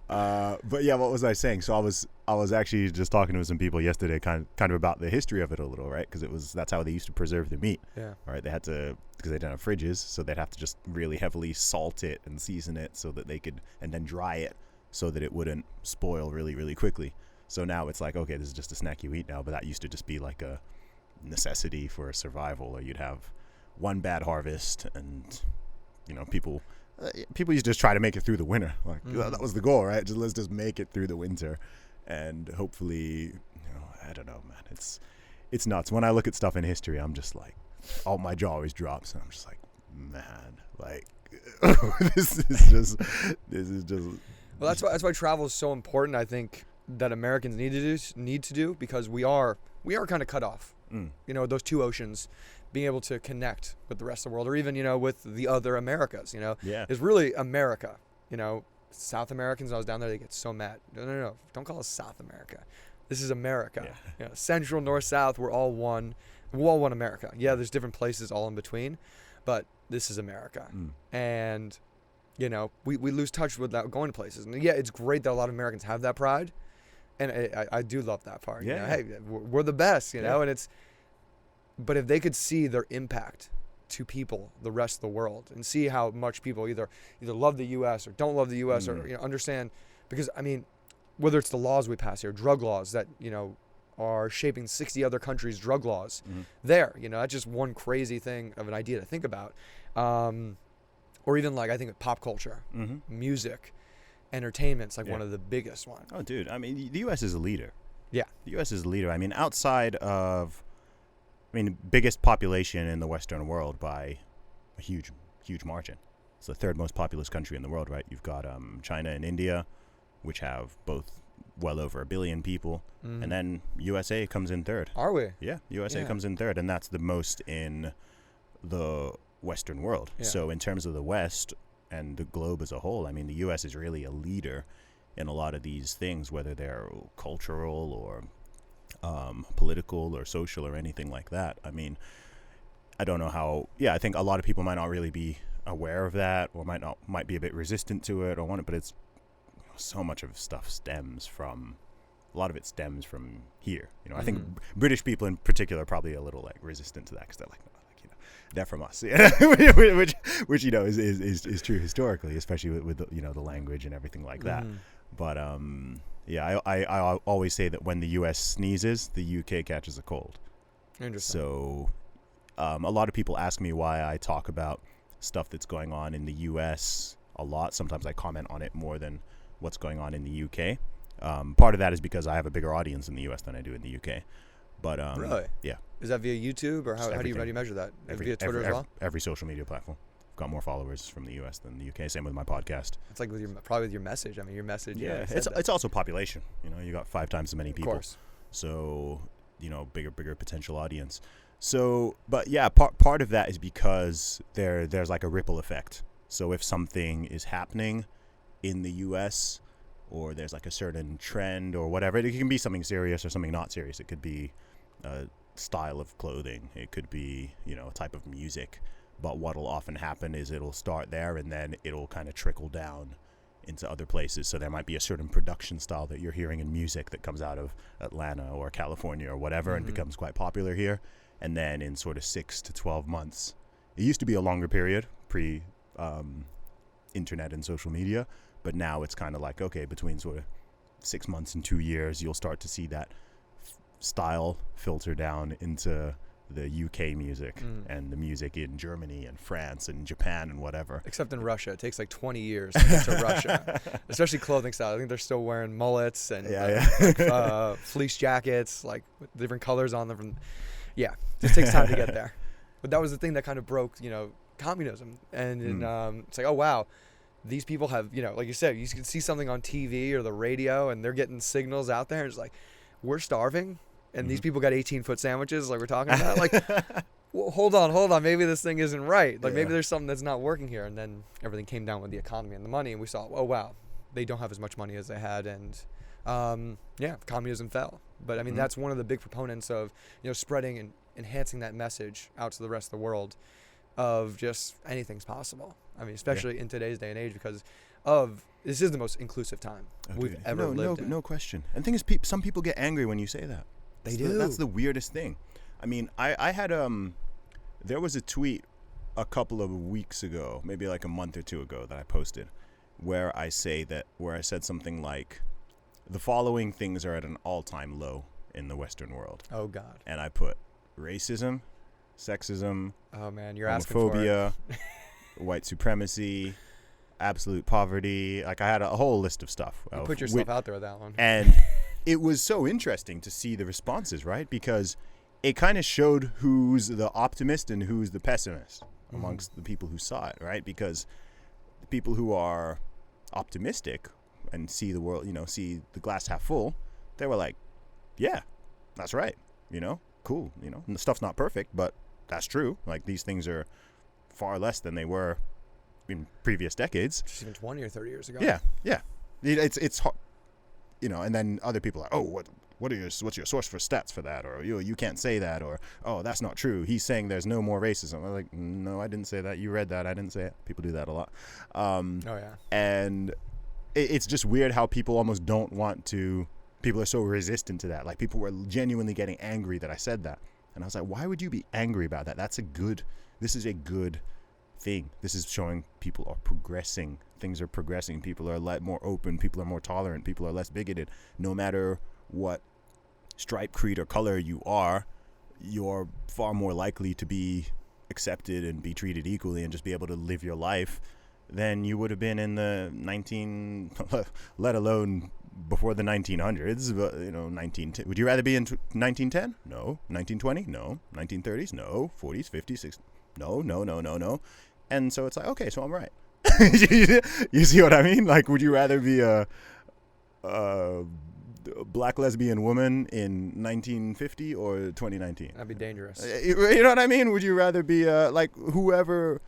But yeah, what was I saying? So I was actually just talking to some people yesterday, kind of about the history of it a little, right? Because that's how they used to preserve the meat. Yeah. Right. They had to, because they didn't have fridges, so they'd have to just really heavily salt it and season it so that they could, and then dry it so that it wouldn't spoil really, really quickly. So now it's like, okay, this is just a snack you eat now, but that used to just be like a necessity for survival, or you'd have one bad harvest, and people used to just try to make it through the winter. Like that was the goal, right? Let's just make it through the winter, and hopefully, I don't know, man. It's nuts. When I look at stuff in history, I'm just like, my jaw always drops, and I'm just like, man, like this is just. Well, that's why travel is so important. I think that Americans need to do because we are kind of cut off. Those two oceans, being able to connect with the rest of the world, or even with the other Americas. Is really America. South Americans. I was down there, they get so mad. No, don't call us South America. This is America. Yeah. Central, North, South. We're all one. We're all one America. Yeah, there's different places all in between, but this is America. And we lose touch with that going to places. And yeah, it's great that a lot of Americans have that pride. And I do love that part. Yeah. Hey, we're the best, and but if they could see their impact to people, the rest of the world, and see how much people either love the U.S. or don't love the U.S. or understand, because I mean, whether it's the laws we pass here, drug laws that are shaping 60 other countries' drug laws, that's just one crazy thing of an idea to think about, or even like I think pop culture, music. Entertainment's like one of the biggest ones. Oh, dude. I mean, the U.S. is a leader. Yeah. The U.S. is a leader. I mean, biggest population in the Western world by a huge, huge margin. It's the third most populous country in the world, right? You've got China and India, which have both well over 1 billion people. And then USA comes in third. Are we? Yeah. USA comes in third, and that's the most in the Western world. Yeah. So in terms of the West and the globe as a whole, I mean, the U.S. is really a leader in a lot of these things, whether they're cultural or political or social or anything like that. I mean, I don't know how. Yeah, I think a lot of people might not really be aware of that, or might be a bit resistant to it or want it. But it's so much of stuff stems from. A lot of it stems from here. I think British people in particular are probably a little like resistant to that because they're like. They're from us, which is true historically, especially with the language and everything like that. But I always say that when the U.S. sneezes, the UK catches a cold. Interesting. So a lot of people ask me why I talk about stuff that's going on in the U.S. a lot. Sometimes I comment on it more than what's going on in the UK. Part of that is because I have a bigger audience in the U.S. than I do in the UK. But really? Yeah. Is that via YouTube, or how do you measure that? Via Twitter as well? Every social media platform. I've got more followers from the U.S. than the UK. Same with my podcast. It's like probably with your message. I mean, your message. Yeah, it's also population. You got 5 times as many people. Of course. So bigger potential audience. So, but yeah, part of that is because there's like a ripple effect. So if something is happening in the U.S. or there's like a certain trend or whatever. It can be something serious or something not serious. It could be a style of clothing. It could be, you know, a type of music. But what'll often happen is it'll start there and then it'll kind of trickle down into other places. So there might be a certain production style that you're hearing in music that comes out of Atlanta or California or whatever and becomes quite popular here. And then in sort of 6 to 12 months, it used to be a longer period pre internet and social media, but now it's kind of like, okay, between sort of 6 months and 2 years, you'll start to see that style filter down into the UK music and the music in Germany and France and Japan and whatever. Except in Russia, it takes like 20 years to get to Russia, especially clothing style. I think they're still wearing mullets and fleece jackets, like with different colors on them. Yeah, it just takes time to get there. But that was the thing that kind of broke, you know, communism. And it's like, oh, wow, these people have, you know, like you said, you can see something on TV or the radio and they're getting signals out there. And it's like, we're starving. And these people got 18-foot sandwiches like we're talking about. Like, well, hold on. Maybe this thing isn't right. Like, maybe there's something that's not working here. And then everything came down with the economy and the money. And we saw, oh, wow, they don't have as much money as they had. And, communism fell. But, I mean, that's one of the big proponents of, you know, spreading and enhancing that message out to the rest of the world of just anything's possible. I mean, especially in today's day and age because of this is the most inclusive time we've ever lived in. No question. And the thing is, some people get angry when you say that. They do. That's the weirdest thing. I mean, I had there was a tweet a couple of weeks ago, maybe like a month or two ago, that I posted, where I said something like, the following things are at an all-time low in the Western world. Oh God. And I put racism, sexism, oh man, you're asking for homophobia, white supremacy, absolute poverty. Like I had a whole list of stuff. You put yourself out there with that one. And it was so interesting to see the responses, right? Because it kind of showed who's the optimist and who's the pessimist amongst the people who saw it, right? Because the people who are optimistic and see the world, you know, see the glass half full, they were like, yeah, that's right. You know, cool. You know, and the stuff's not perfect, but that's true. Like these things are far less than they were in previous decades. Just even 20 or 30 years ago. Yeah. It's hard. You know, and then other people are like, oh, what's your source for stats for that? Or you can't say that. Or, oh, that's not true. He's saying there's no more racism. I'm like, no, I didn't say that. You read that. I didn't say it. People do that a lot. And it's just weird how people almost don't want to. People are so resistant to that. Like people were genuinely getting angry that I said that. And I was like, why would you be angry about that? This is a good thing. This is showing people are progressing. Things are progressing. People are more open. People are more tolerant. People are less bigoted. No matter what stripe, creed, or color you are, you're far more likely to be accepted and be treated equally and just be able to live your life than you would have been in the let alone before the 1900s. But, you know, would you rather be in 1910? No. 1920? No. 1930s? No. 40s, 50s, 60s? No. And so it's like, okay, so I'm right. You see what I mean? Like, would you rather be a black lesbian woman in 1950 or 2019? That'd be dangerous. You know what I mean? Would you rather be like whoever?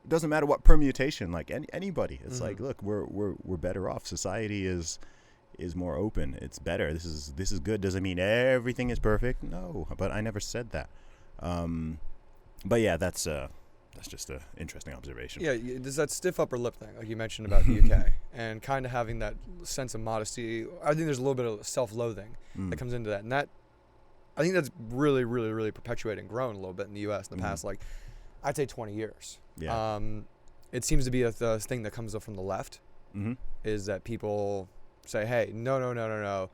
Doesn't matter what permutation. Like anybody. It's like, look, we're better off. Society is more open. It's better. This is good. Doesn't mean everything is perfect. No, but I never said that. But yeah, that's just an interesting observation. Yeah, there's that stiff upper lip thing, like you mentioned about the UK, and kind of having that sense of modesty. I think there's a little bit of self-loathing that comes into that, and that I think that's really, really, really perpetuated and grown a little bit in the U.S. in the past, like I'd say 20 years. Yeah. It seems to be a thing that comes up from the left, is that people say, hey, no,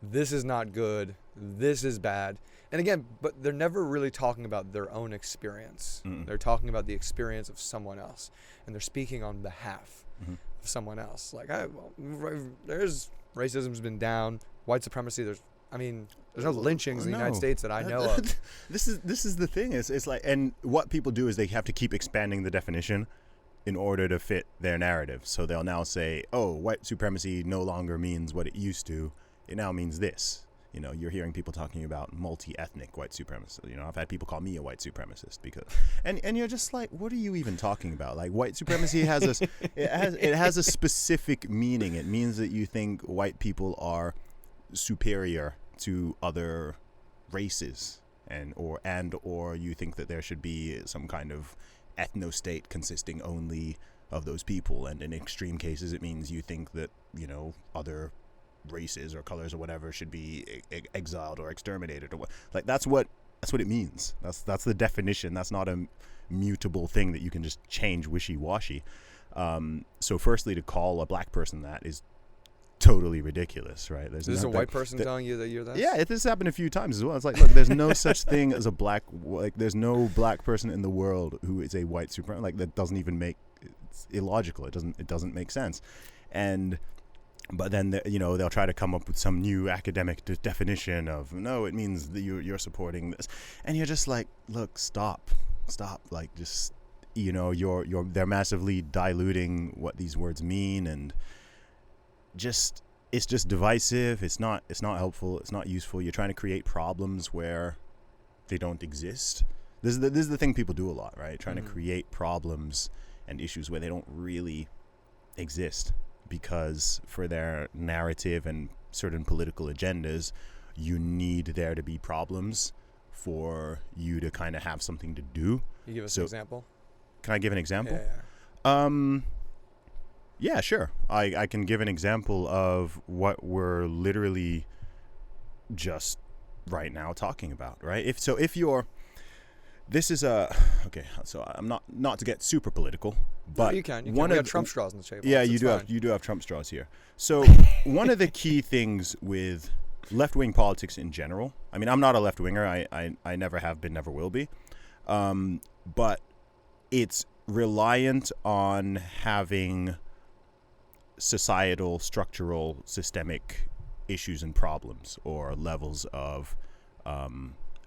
this is not good, this is bad. And again, but they're never really talking about their own experience. They're talking about the experience of someone else. And they're speaking on behalf of someone else. Like, there's racism's been down, white supremacy, there's no lynchings in the United States that I know of. This is the thing. It's like, and what people do is they have to keep expanding the definition in order to fit their narrative. So they'll now say, oh, white supremacy no longer means what it used to. It now means this. You know, you're hearing people talking about multi-ethnic white supremacists. You know, I've had people call me a white supremacist because, and you're just like, what are you even talking about? Like, white supremacy has it has a specific meaning. It means that you think white people are superior to other races, or you think that there should be some kind of ethno-state consisting only of those people. And in extreme cases, it means you think that, you know, other races or colors or whatever should be exiled or exterminated, or what. Like, that's what it means. That's the definition. That's not a mutable thing that you can just change wishy-washy. So firstly, to call a black person that is totally ridiculous, right? Is this a white person telling you that you're that? Yeah, this happened a few times as well. It's like, look, there's no such thing as a black, like, there's no black person in the world who is a white supremacist. Like, that doesn't even it's illogical. It doesn't make sense. But then, you know, they'll try to come up with some new academic definition of, no, it means that you're supporting this. And you're just like, look, stop. Like, just, you know, they're massively diluting what these words mean, and it's just divisive. It's not helpful. It's not useful. You're trying to create problems where they don't exist. This is the thing people do a lot, right? Trying to create problems and issues where they don't really exist. Because for their narrative and certain political agendas, you need there to be problems for you to kind of have something to do. You give us an example? Can I give an example? Yeah. Yeah, sure. I can give an example of what we're literally just right now talking about, right? So I'm not to get super political, but no, you can. We have Trump straws on the table. Yeah, you do have Trump straws here. So one of the key things with left-wing politics in general, I mean, I'm not a left-winger. I never have been, never will be. But it's reliant on having societal, structural, systemic issues and problems, or levels of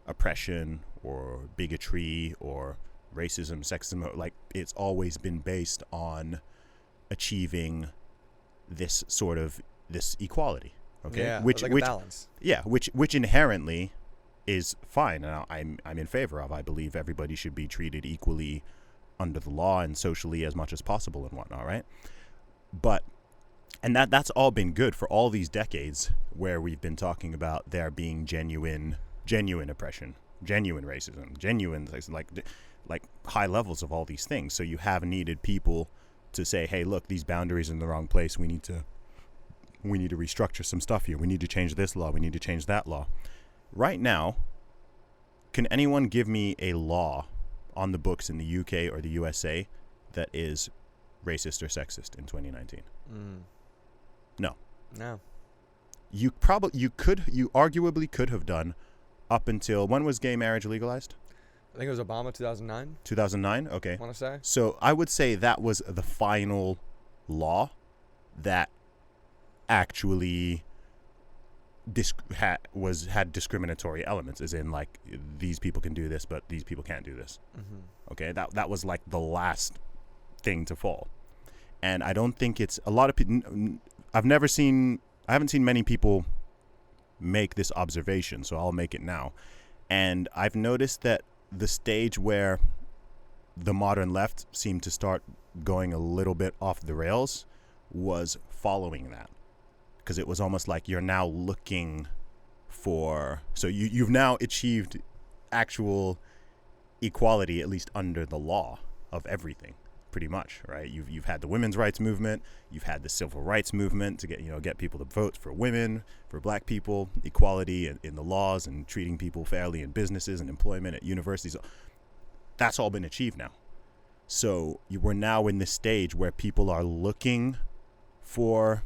oppression or bigotry or racism, sexism. Like, it's always been based on achieving this equality. Okay, yeah, which a balance. Yeah, which inherently is fine, and I'm in favor of. I believe everybody should be treated equally under the law and socially as much as possible and whatnot, right? But that's all been good for all these decades where we've been talking about there being genuine oppression, genuine racism, genuine like high levels of all these things. So you have needed people to say, hey, look, these boundaries are in the wrong place. We need to restructure some stuff here. We need to change this law. We need to change that law. Right now, can anyone give me a law on the books in the UK or the USA that is racist or sexist in 2019? No. You arguably could have done up until, when was gay marriage legalized? I think it was Obama, 2009. 2009? Okay. I want to say. So I would say that was the final law that actually had discriminatory elements, as in, like, these people can do this, but these people can't do this. Okay, that was like the last thing to fall. And I don't think it's a lot of people. I haven't seen many people make this observation, so I'll make it now. And I've noticed that the stage where the modern left seemed to start going a little bit off the rails was following that, because it was almost like you're now looking for, so you've now achieved actual equality, at least under the law, of everything, pretty much, right? You've had the women's rights movement, you've had the civil rights movement to get people to vote for women, for black people, equality in the laws, and treating people fairly in businesses and employment at universities. That's all been achieved now. So we're now in this stage where people are looking for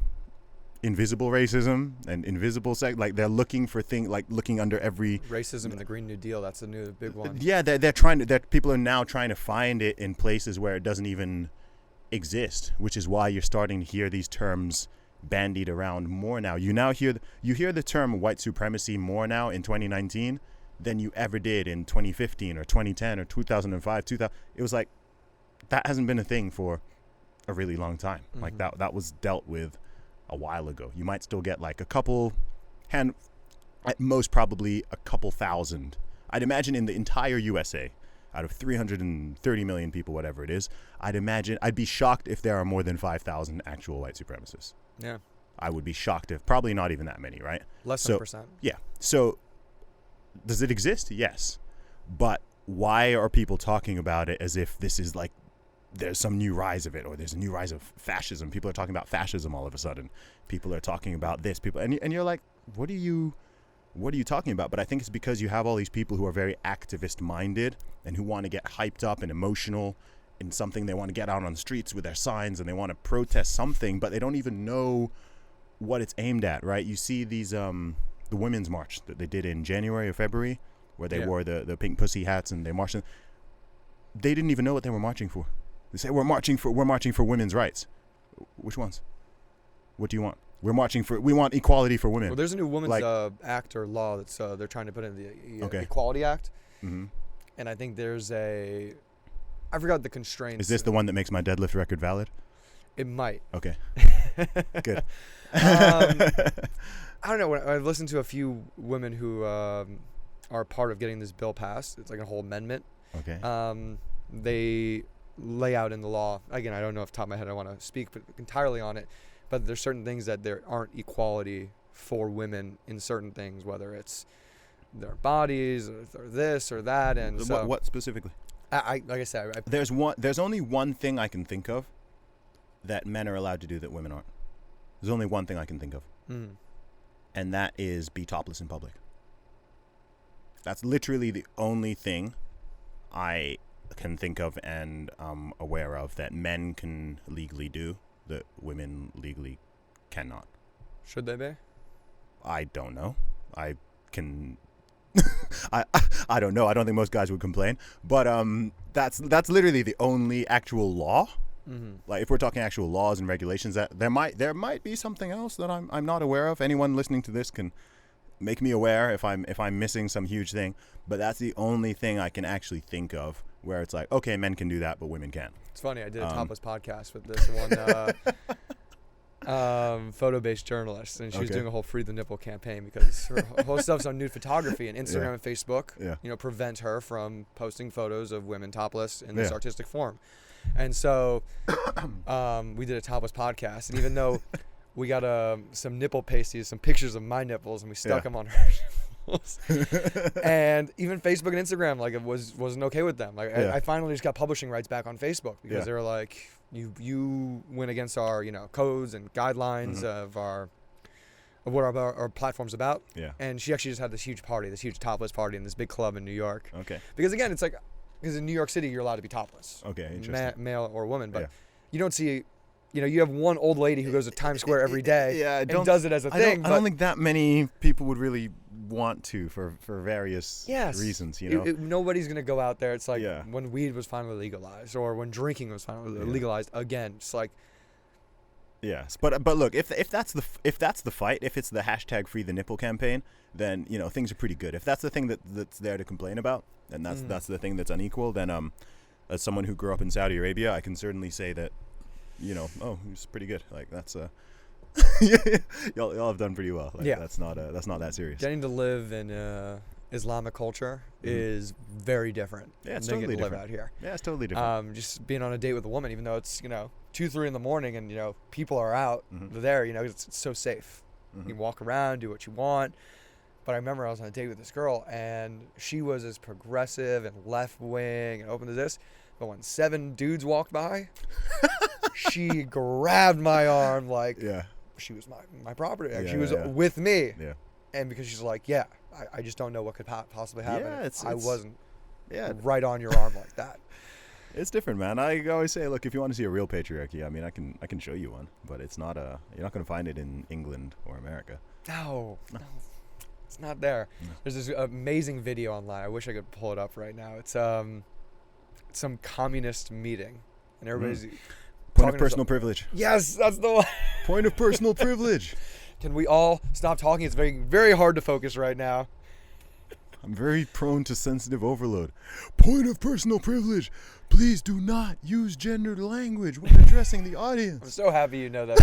invisible racism and invisible sex. Like, they're looking for things, like looking under every racism in the Green New Deal. That's the new big one. Yeah, people are now trying to find it in places where it doesn't even exist, which is why you're starting to hear these terms bandied around more now. You hear the term white supremacy more now in 2019 than you ever did in 2015 or 2010 or 2005. It was like, that hasn't been a thing for a really long time. Like, that was dealt with a while ago. You might still get like a couple At most, probably a couple thousand. I'd imagine in the entire USA, out of 330 million people, whatever it is, I'd be shocked if there are more than 5,000 actual white supremacists. Yeah. I would be shocked if probably not even that many, right? Less than a percent. Yeah. So does it exist? Yes. But why are people talking about it as if this is like there's some new rise of it, or there's a new rise of fascism? People are talking about fascism all of a sudden. People are talking about this. And you're like, what are you talking about? But I think it's because you have all these people who are very activist minded and who want to get hyped up and emotional in something. They want to get out on the streets with their signs and they want to protest something, but they don't even know what it's aimed at, right? You see these the women's march that they did in January or February, where they wore the pink pussy hats and they marched. They didn't even know what they were marching for. They say we're marching for women's rights. Which ones? What do you want? We want equality for women. Well, there's a new women's act or law that's they're trying to put in the Equality Act. Mm-hmm. And I think there's I forgot the constraints. Is this the one that makes my deadlift record valid? It might. Okay. Good. I don't know. I've listened to a few women who are part of getting this bill passed. It's like a whole amendment. Okay. They lay out in the law. Again, I don't know off the top of my head I want to speak entirely on it. But there's certain things that there aren't equality for women in certain things, whether it's their bodies or this or that. And so what specifically? Like I said, there's only one thing I can think of that men are allowed to do that women aren't. There's only one thing I can think of, and that is be topless in public. That's literally the only thing I can think of and aware of that men can legally do that women legally cannot. Should they be? I don't know. I can. I don't know. I don't think most guys would complain. But that's literally the only actual law. Mm-hmm. Like if we're talking actual laws and regulations, that there might be something else that I'm not aware of. Anyone listening to this can make me aware if I'm missing some huge thing. But that's the only thing I can actually think of where it's like, okay, men can do that, but women can't. It's funny. I did a topless podcast with this one photo-based journalist, and she was doing a whole Free the Nipple campaign because her whole stuff's on nude photography, and Instagram and Facebook, prevent her from posting photos of women topless in this artistic form. And so we did a topless podcast, and even though we got some nipple pasties, some pictures of my nipples, and we stuck them on her nipples. And even Facebook and Instagram, like, it wasn't okay with them. Like, I finally just got publishing rights back on Facebook because they were like, you went against our codes and guidelines of what our platform's about. Yeah. And she actually just had this huge topless party in this big club in New York. Okay. Because again, it's like, because in New York City you're allowed to be topless. Okay, interesting. Male or woman, but you don't see. You have one old lady who goes to Times Square every day and does it as a thing. I don't think that many people would really want to for various reasons. Nobody's going to go out there. It's like when weed was finally legalized or when drinking was finally legalized again. It's like... Yes, but look, if that's the fight, if it's the hashtag Free the Nipple campaign, then things are pretty good. If that's the thing that's there to complain about, and that's the thing that's unequal, then as someone who grew up in Saudi Arabia, I can certainly say that it's pretty good. Like that's y'all have done pretty well. Like, that's not that serious. Getting to live in Islamic culture is very different. Yeah, it's totally different. Live out here. Yeah, it's totally different. Just being on a date with a woman, even though it's 2-3 in the morning and people are out there, it's so safe. You can walk around, do what you want. But I remember I was on a date with this girl and she was as progressive and left wing and open to this. But when 7 dudes walked by, she grabbed my arm like she was my property. She was with me. Yeah. And because she's like, I just don't know what could possibly happen. Yeah, I wasn't right on your arm like that. It's different, man. I always say, look, if you want to see a real patriarchy, I mean, I can show you one, but it's not you're not going to find it in England or America. No. It's not there. No. There's this amazing video online. I wish I could pull it up right now. It's some communist meeting, and everybody's point of personal privilege. Yes, that's the one. Point of personal privilege. Can we all stop talking? It's very, very hard to focus right now. I'm very prone to sensitive overload. Point of personal privilege. Please do not use gendered language when addressing the audience. I'm so happy you know that.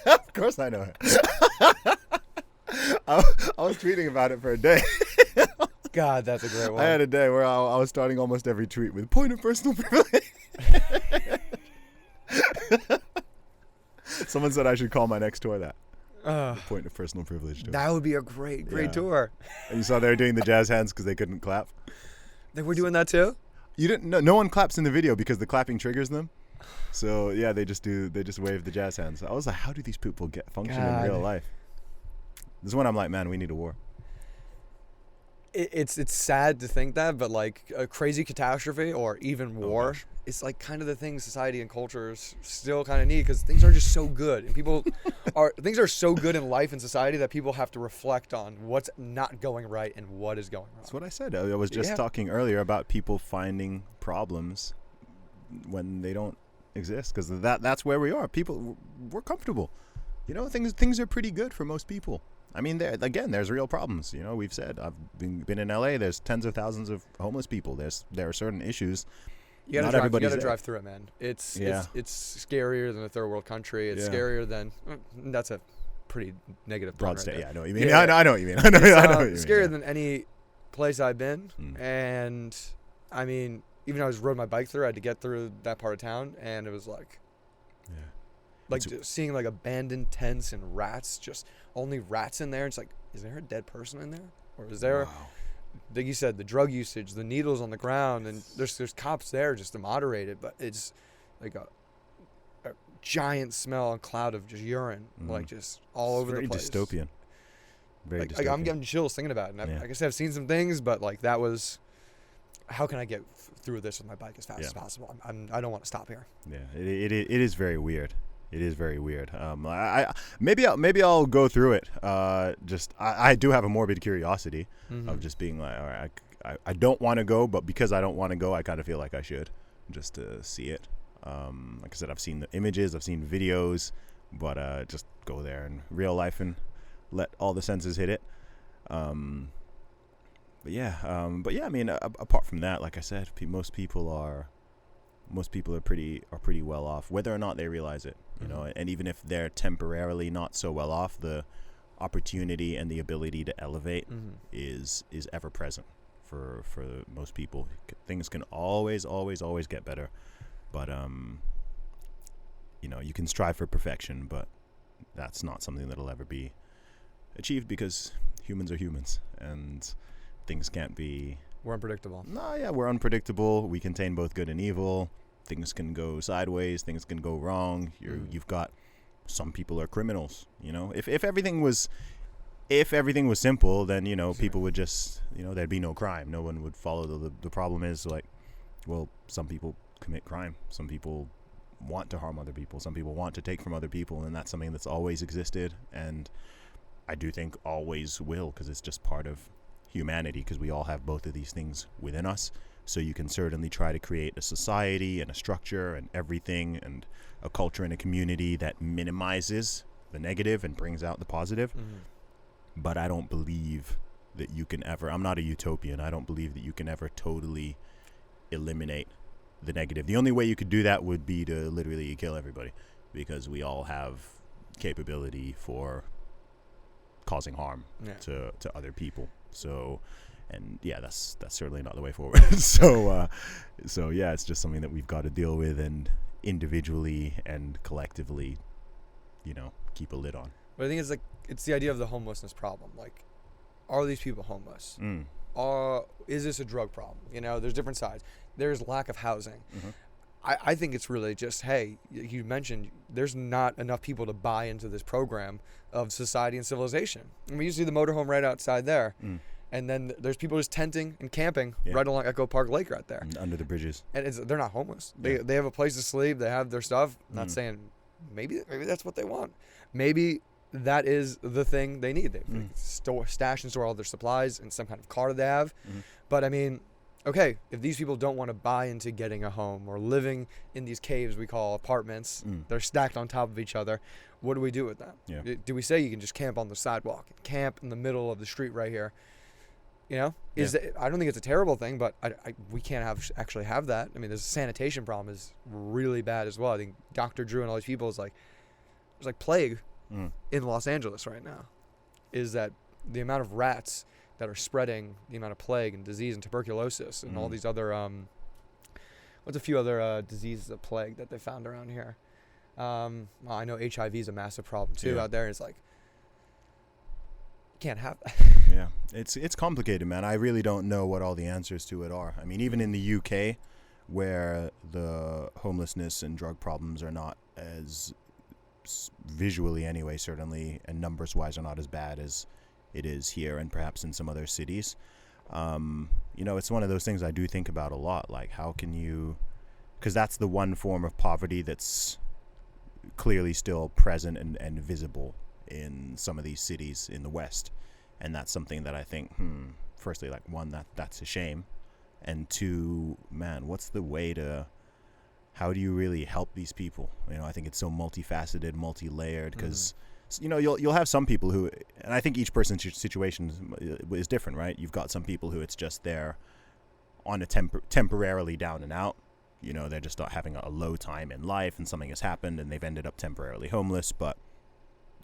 Of course I know it. I was tweeting about it for a day. God, that's a great one. I had a day where I was starting almost every tweet with point of personal privilege. Someone said I should call my next tour that. The point of personal privilege tour. That would be a great tour. And you saw they were doing the jazz hands because they couldn't clap. They were doing that too? You didn't know? No one claps in the video because the clapping triggers them. So yeah, they just wave the jazz hands. I was like, how do these people function in real life? This is when I'm like, man, we need a war. It's sad to think that, but like a crazy catastrophe or even war, it's like kind of the thing society and cultures still kind of need, because things are just so good, and things are so good in life and society that people have to reflect on what's not going right and what is going wrong. That's what I said. I was just talking earlier about people finding problems when they don't exist, because that's where we are. We're comfortable. You know, things are pretty good for most people. I mean, there's real problems. You know, we've said, I've been in LA. There's tens of thousands of homeless people. There are certain issues. You gotta drive through it, man. It's scarier than a third world country. It's scarier than that's a pretty negative broad right state. there. Yeah, I know what you mean. I know what you mean. I know what you mean. Scarier than any place I've been. And I mean, even I rode my bike through, I had to get through that part of town, and it was like, seeing like abandoned tents and rats, just only rats in there. It's like, is there a dead person in there, or is there? Wow. Like you said, the drug usage, the needles on the ground, and there's cops there just to moderate it, but it's like a giant smell and cloud of just urine, like just all over the place. Very dystopian. Very dystopian. Like I'm getting chills thinking about it. And like I said, I've seen some things, but like that was, how can I get through this with my bike as fast as possible? I don't want to stop here. Yeah, it is very weird. It is very weird. Maybe I'll go through it. I do have a morbid curiosity of just being like, all right, I don't want to go, but because I don't want to go, I kind of feel like I should, just to see it. Like I said, I've seen the images, I've seen videos, but just go there in real life and let all the senses hit it. But yeah, I mean, apart from that, like I said, most people are pretty well off, whether or not they realize it, you know. And even if they're temporarily not so well off, the opportunity and the ability to elevate is ever present for most people. Things can always get better, but you know, you can strive for perfection, but that's not something that'll ever be achieved, because humans are humans and things can't be. We're unpredictable. We're unpredictable. We contain both good and evil. Things can go sideways. Things can go wrong. You've got, some people are criminals. You know, if everything was simple, then, you know, people would just, you know, there'd be no crime. No one would follow the problem is like, well, some people commit crime. Some people want to harm other people. Some people want to take from other people, and that's something that's always existed, and I do think always will, because it's just part of humanity, because we all have both of these things within us. So you can certainly try to create a society and a structure and everything and a culture and a community that minimizes the negative and brings out the positive. But I don't believe that you can ever, I'm not a utopian, I don't believe that you can ever totally eliminate the negative. The only way you could do that would be to literally kill everybody, because we all have capability for causing harm to other people. So, and yeah, that's certainly not the way forward. So yeah, it's just something that we've got to deal with, and individually and collectively, you know, keep a lid on. But I think it's the idea of the homelessness problem. Like, are these people homeless? Is this a drug problem? You know, there's different sides. There's lack of housing. I think it's really just, hey, you mentioned there's not enough people to buy into this program of society and civilization. I mean, you see the motorhome right outside there. And then there's people just tenting and camping right along Echo Park Lake right there. Under the bridges. And they're not homeless. They have a place to sleep. They have their stuff. I'm not saying maybe that's what they want. Maybe that is the thing they need. They stash and store all their supplies in some kind of car they have. But I mean, okay, if these people don't want to buy into getting a home or living in these caves we call apartments, they're stacked on top of each other, what do we do with them? Do we say you can just camp on the sidewalk, camp in the middle of the street right here? You know, I don't think it's a terrible thing, but we can't actually have that. I mean, the sanitation problem is really bad as well. I think Dr. Drew and all these people is like, there's like plague in Los Angeles right now. Is that the amount of rats that are spreading the amount of plague and disease and tuberculosis and all these other what's a few other diseases of plague that they found around here. Well, I know HIV is a massive problem too out there. It's like, you can't have that. Yeah, it's complicated, man. I really don't know what all the answers to it are. I mean, even in the UK, where the homelessness and drug problems are not as visually anyway, certainly, and numbers wise are not as bad as it is here and perhaps in some other cities. It's one of those things I do think about a lot. Like, how can you, because that's the one form of poverty that's clearly still present and visible in some of these cities in the West. And that's something that I think, firstly, like, one, that's a shame. And two, man, what's the way to, how do you really help these people? I think it's so multifaceted, multi-layered, because you'll have some people who, and I think each person's situation is different, right? You've got some people who it's just they're on a temporarily down and out. They're just not having a low time in life and something has happened and they've ended up temporarily homeless, but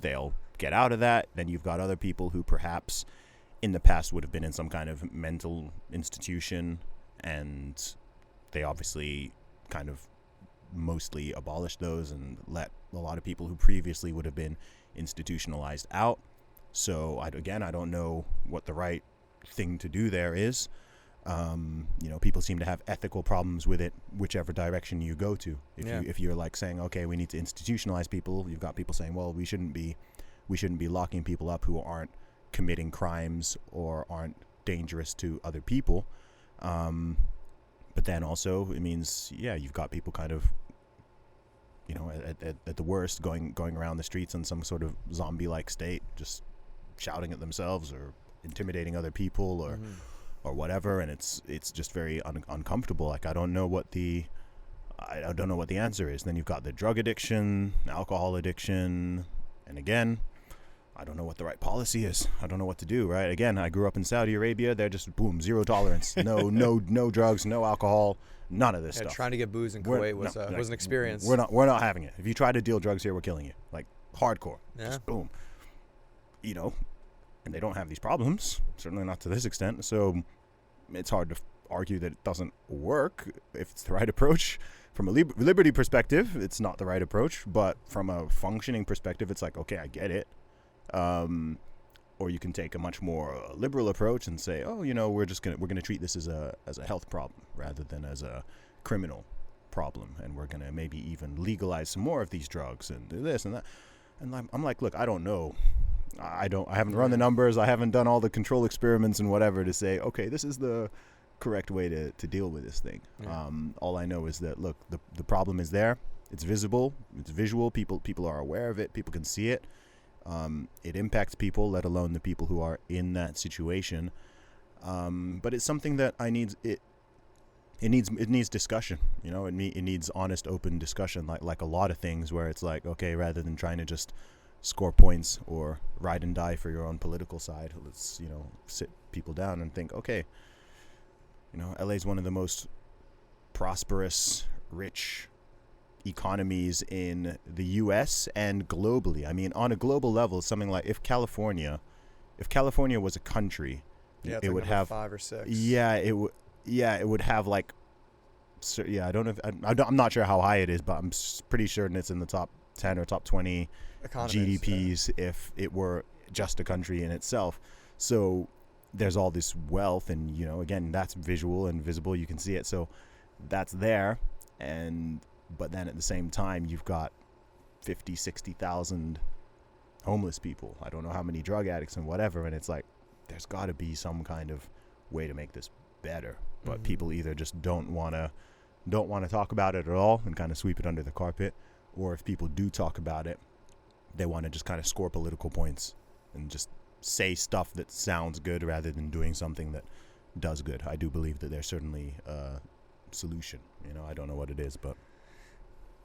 they'll get out of that. Then you've got other people who perhaps in the past would have been in some kind of mental institution, and they obviously kind of mostly abolished those and let a lot of people who previously would have been institutionalized out. So I don't know what the right thing to do there is. People seem to have ethical problems with it, whichever direction you go to. If you're like saying, okay, we need to institutionalize people, you've got people saying, well, we shouldn't be locking people up who aren't committing crimes or aren't dangerous to other people. But then also it means, you've got people kind of, at the worst going around the streets in some sort of zombie-like state, just shouting at themselves or intimidating other people or whatever, and it's just very uncomfortable. Like, I don't know what the answer is. Then you've got the drug addiction, alcohol addiction, and again, I don't know what the right policy is. I don't know what to do, right? Again, I grew up in Saudi Arabia. They're just, boom, zero tolerance. No drugs, no alcohol, none of this stuff. Trying to get booze in Kuwait was an experience. We're not having it. If you try to deal drugs here, we're killing you. Like, hardcore. Yeah. Just boom. And they don't have these problems, certainly not to this extent. So it's hard to argue that it doesn't work if it's the right approach. From a liberty perspective, it's not the right approach. But from a functioning perspective, it's like, okay, I get it. Or you can take a much more liberal approach and say, oh, we're gonna treat this as a health problem rather than as a criminal problem, and we're gonna maybe even legalize some more of these drugs and do this and that. And I'm like, look, I don't know. I haven't run the numbers. I haven't done all the control experiments and whatever to say, okay, this is the correct way to deal with this thing. Yeah. All I know is that, look, the problem is there. It's visible. It's visual. People are aware of it. People can see it. It impacts people, let alone the people who are in that situation. But it's something that it needs discussion. It needs honest, open discussion, like a lot of things, where it's like, okay, rather than trying to just score points or ride and die for your own political side, let's sit people down and think, okay, LA is one of the most prosperous, rich economies in the US and globally. I mean, on a global level, something like if California was a country, it would have 5 or 6. It would have like, I don't know. I'm not sure how high it is, but I'm pretty sure it's in the top 10 or top 20 GDPs if it were just a country in itself. So there's all this wealth, and again, that's visual and visible. You can see it, so that's there. But then at the same time, you've got 50, 60,000 homeless people. I don't know how many drug addicts and whatever. And it's like, there's got to be some kind of way to make this better. But people either just don't want to talk about it at all and kind of sweep it under the carpet, or if people do talk about it, they want to just kind of score political points and just say stuff that sounds good rather than doing something that does good. I do believe that there's certainly a solution. I don't know what it is, but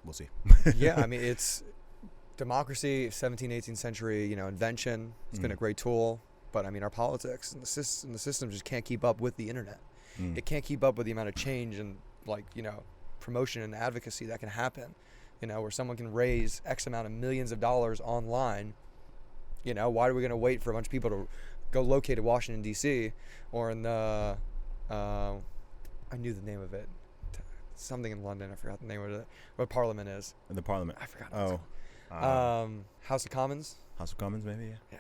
we'll see. Yeah, I mean, it's democracy, 17th, 18th century, invention. It's been a great tool, but I mean, our politics and the system just can't keep up with the internet. It can't keep up with the amount of change and promotion and advocacy that can happen. Where someone can raise X amount of millions of dollars online. Why are we going to wait for a bunch of people to go locate in Washington, D.C. or in the, I knew the name of it. Something in London. I forgot the name of it. What Parliament is. The Parliament. I forgot. House of Commons. House of Commons, maybe, Yeah.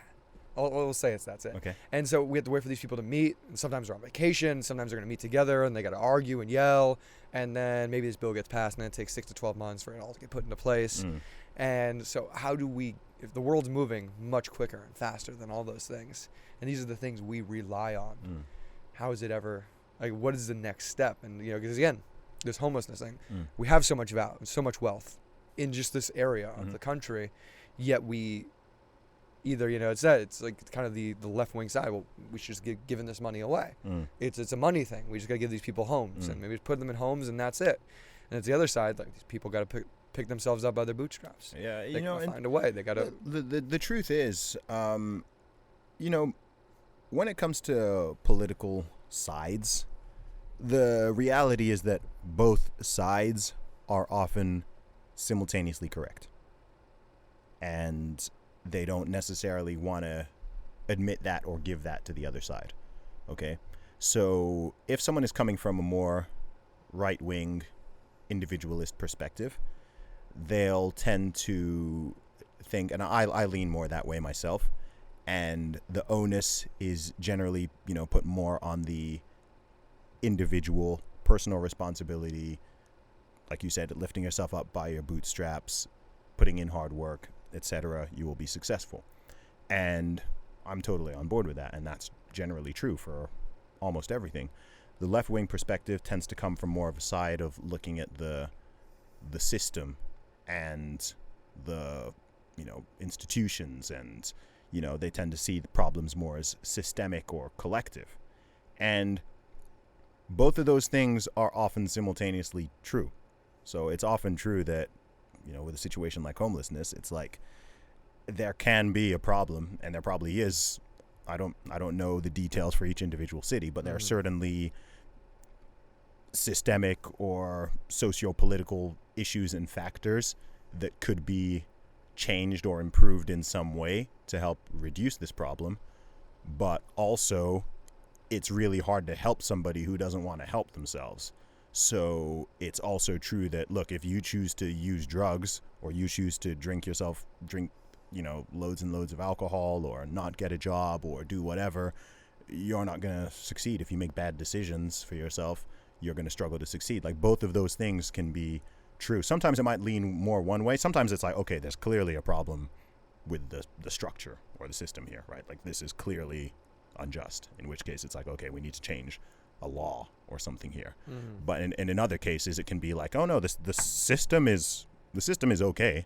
We'll say that's it. Okay. And so we have to wait for these people to meet. And sometimes they're on vacation. Sometimes they're going to meet together, and they got to argue and yell. And then maybe this bill gets passed, and then it takes 6 to 12 months for it all to get put into place. And so how do we, if the world's moving much quicker and faster than all those things, and these are the things we rely on, how is it ever, like, what is the next step? And, because again, this homelessness thing, we have so much so much wealth in just this area of the country, yet we either, it's like kind of the left-wing side, well, we should just giving this money away. It's a money thing. We just got to give these people homes, and maybe just put them in homes, and that's it. And it's the other side, like, these people got to pick themselves up by their bootstraps. Yeah, they gotta find a way. They got to. The truth is, when it comes to political sides, the reality is that both sides are often simultaneously correct, and they don't necessarily want to admit that or give that to the other side. Okay, so if someone is coming from a more right-wing individualist perspective, they'll tend to think, and I lean more that way myself, and the onus is generally, put more on the individual, personal responsibility, like you said, lifting yourself up by your bootstraps, putting in hard work, etc. You will be successful. And I'm totally on board with that, and that's generally true for almost everything. The left-wing perspective tends to come from more of a side of looking at the system and the institutions, and they tend to see the problems more as systemic or collective. And both of those things are often simultaneously true. So it's often true that, with a situation like homelessness, it's like there can be a problem, and there probably is. I don't know the details for each individual city, but there are certainly systemic or socio-political issues and factors that could be changed or improved in some way to help reduce this problem. But also, it's really hard to help somebody who doesn't want to help themselves. So it's also true that, look, if you choose to use drugs, or you choose to drink loads and loads of alcohol, or not get a job, or do whatever, you're not going to succeed. If you make bad decisions for yourself, you're going to struggle to succeed. Like, both of those things can be true. Sometimes it might lean more one way. Sometimes it's like, okay, there's clearly a problem with the structure or the system here, right? Like, this is clearly unjust, in which case it's like, okay, we need to change a law or something here. But in other cases, it can be like, oh no, the system is okay.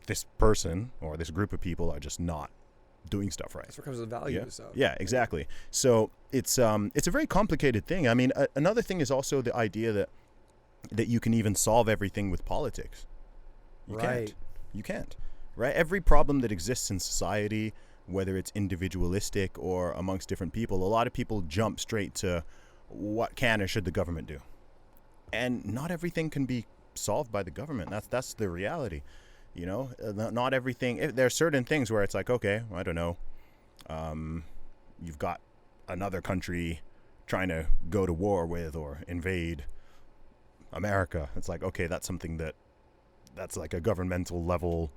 This person or this group of people are just not doing stuff right. That's what comes with values. Yeah, exactly. So it's a very complicated thing. I mean, another thing is also the idea that you can even solve everything with politics. You can't. Right? Every problem that exists in society, whether it's individualistic or amongst different people, a lot of people jump straight to what can or should the government do. And not everything can be solved by the government. That's the reality. Not everything. There are certain things where it's like, okay, I don't know. You've got another country trying to go to war with or invade America. It's like, okay, that's something that's like a governmental level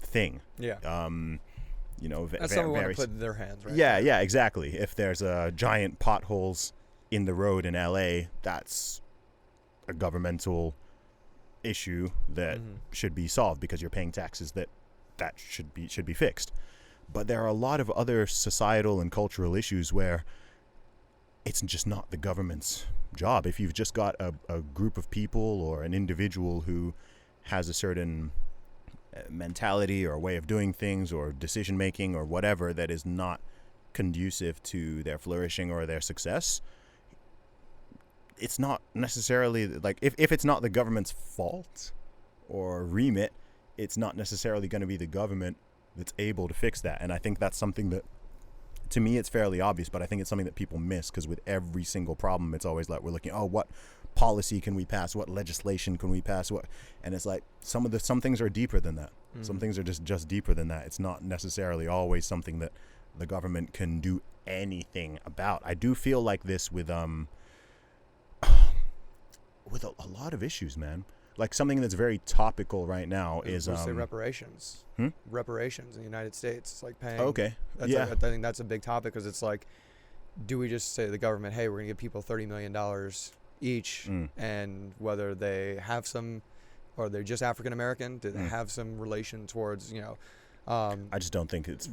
thing. Yeah. That's something we want to put in their hands, right? Yeah, exactly. If there's giant potholes in the road in LA, that's a governmental issue that should be solved because you're paying taxes that should be fixed. But there are a lot of other societal and cultural issues where it's just not the government's job. If you've just got a group of people or an individual who has a certain mentality or way of doing things or decision making or whatever that is not conducive to their flourishing or their success, it's not necessarily like if it's not the government's fault or remit, it's not necessarily going to be the government that's able to fix that. And I think that's something that, to me, it's fairly obvious, but I think it's something that people miss, because with every single problem, it's always like we're looking, what policy can we pass? What legislation can we pass? And it's like some things are deeper than that. Some things are just deeper than that. It's not necessarily always something that the government can do anything about. I do feel like this with with a lot of issues, man. Like something that's very topical right now is say reparations. Reparations in the United States. It's like paying. Okay. I think that's a big topic because it's like, do we just say to the government, hey, we're gonna give people $30 million each, and whether they have some, or they're just African American, do they have some relation towards, you know? I just don't think it's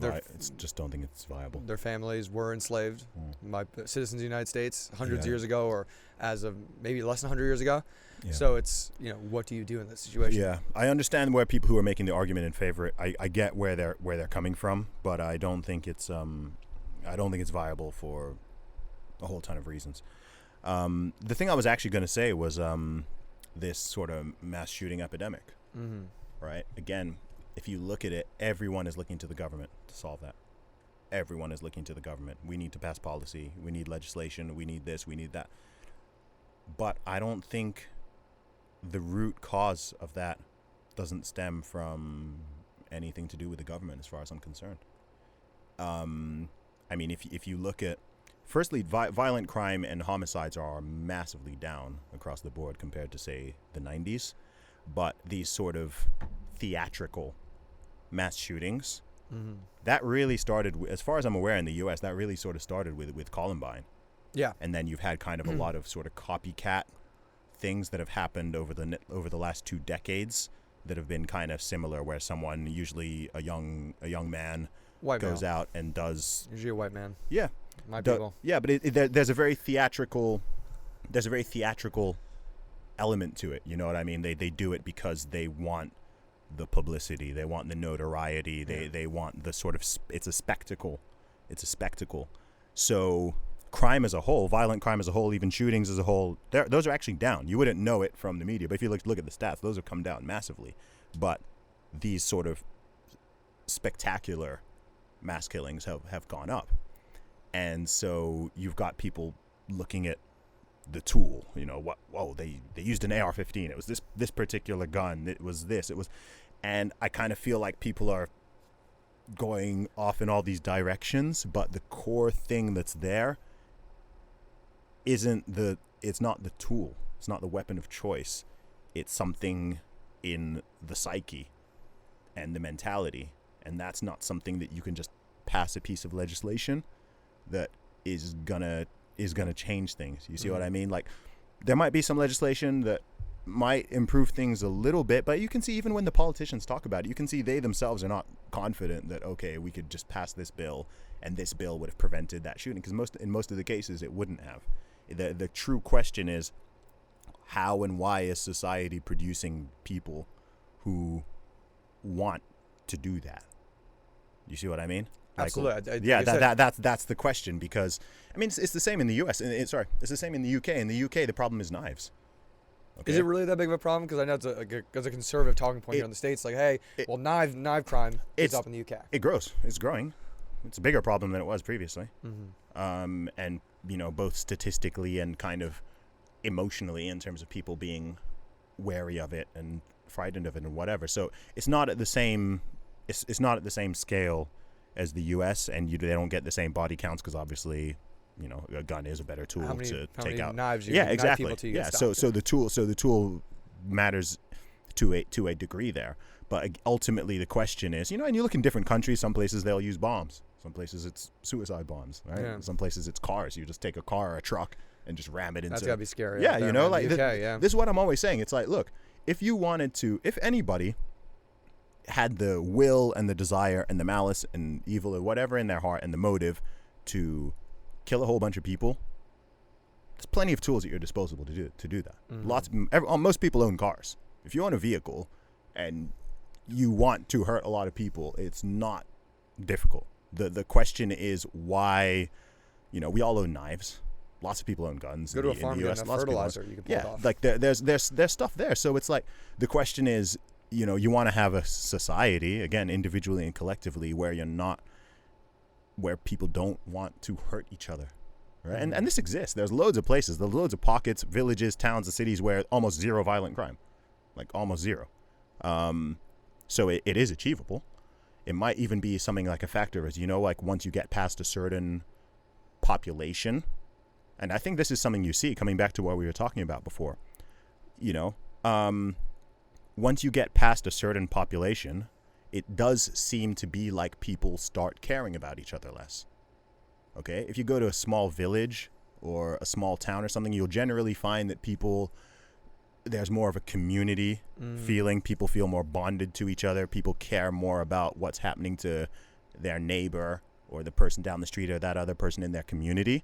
just don't think it's viable. Their families were enslaved by citizens of the United States hundreds of years ago, or as of maybe less than 100 years ago. Yeah. So it's, you know, what do you do in this situation? Yeah, I understand where people who are making the argument in favor. I get where they're coming from, but I don't think it's viable for a whole ton of reasons. The thing I was actually going to say was this sort of mass shooting epidemic, right? Again, if you look at it, everyone is looking to the government to solve that. Everyone is looking to the government. We need to pass policy. We need legislation. We need this. We need that. But I don't think the root cause of that doesn't stem from anything to do with the government, as far as I'm concerned. I mean, if you look at, firstly, violent crime and homicides are massively down across the board compared to, say, the 90s. But these sort of theatrical mass shootings, that really started, as far as I'm aware, in the U.S., that really sort of started with Columbine. Yeah. And then you've had kind of a lot of sort of copycat things that have happened over the last 2 decades that have been kind of similar, where someone, usually a young man, goes out and does, usually a white man. Yeah. My people. Yeah, but there's a very theatrical element to it. You know what I mean? They do it because they want the publicity, they want the notoriety, they want the sort of, it's a spectacle. So crime as a whole, violent crime as a whole, even shootings as a whole, those are actually down. You wouldn't know it from the media, but if you look at the stats, those have come down massively. But these sort of spectacular mass killings have gone up. And so you've got people looking at the tool, you know, they used an AR-15. It was this particular gun. It was, and I kind of feel like people are going off in all these directions, but the core thing that's there it's not the tool. It's not the weapon of choice. It's something in the psyche and the mentality. And that's not something that you can just pass a piece of legislation that is gonna change things. You see what I mean? Like, there might be some legislation that might improve things a little bit, but you can see even when the politicians talk about it, you can see they themselves are not confident that, okay, we could just pass this bill and this bill would have prevented that shooting, because in most of the cases it wouldn't have. The true question is, how and why is society producing people who want to do that? You see what I mean? Absolutely. That's the question, because I mean it's the same in the U.S. It's the same in the U.K. In the U.K. the problem is knives. Okay? Is it really that big of a problem? Because I know it's a conservative talking point here in the States. Like, hey, knife crime is up in the U.K. It grows. It's growing. It's a bigger problem than it was previously. And you know, both statistically and kind of emotionally, in terms of people being wary of it and frightened of it and whatever. So it's not at the same. It's not at the same scale as the U.S. and they don't get the same body counts, because obviously, you know, a gun is a better tool to take out knives. Exactly. So the tool matters to a degree there. But ultimately, the question is, you know, and you look in different countries. Some places they'll use bombs. Some places it's suicide bombs. Right. Yeah. Some places it's cars. You just take a car or a truck and just ram it into. That's gotta be scary. Yeah, you know, like UK, this is what I'm always saying. It's like, look, if anybody had the will and the desire and the malice and evil or whatever in their heart and the motive to kill a whole bunch of people, there's plenty of tools at your disposal to do that. Most people own cars. If you own a vehicle and you want to hurt a lot of people, it's not difficult. The question is why. You know, we all own knives. Lots of people own guns. Go to a farm and get enough fertilizer, you can pull it off. Like there's stuff there. So it's like, the question is, you know, you want to have a society, again, individually and collectively, where people don't want to hurt each other, right? And this exists. There's loads of places. There's loads of pockets, villages, towns, and cities where almost zero violent crime, like almost zero. So it is achievable. It might even be something like a factor, as you know, like once you get past a certain population, and I think this is something you see coming back to what we were talking about before, once you get past a certain population, it does seem to be like people start caring about each other less. Okay? If you go to a small village or a small town or something, you'll generally find that there's more of a community feeling. People feel more bonded to each other. People care more about what's happening to their neighbor or the person down the street or that other person in their community.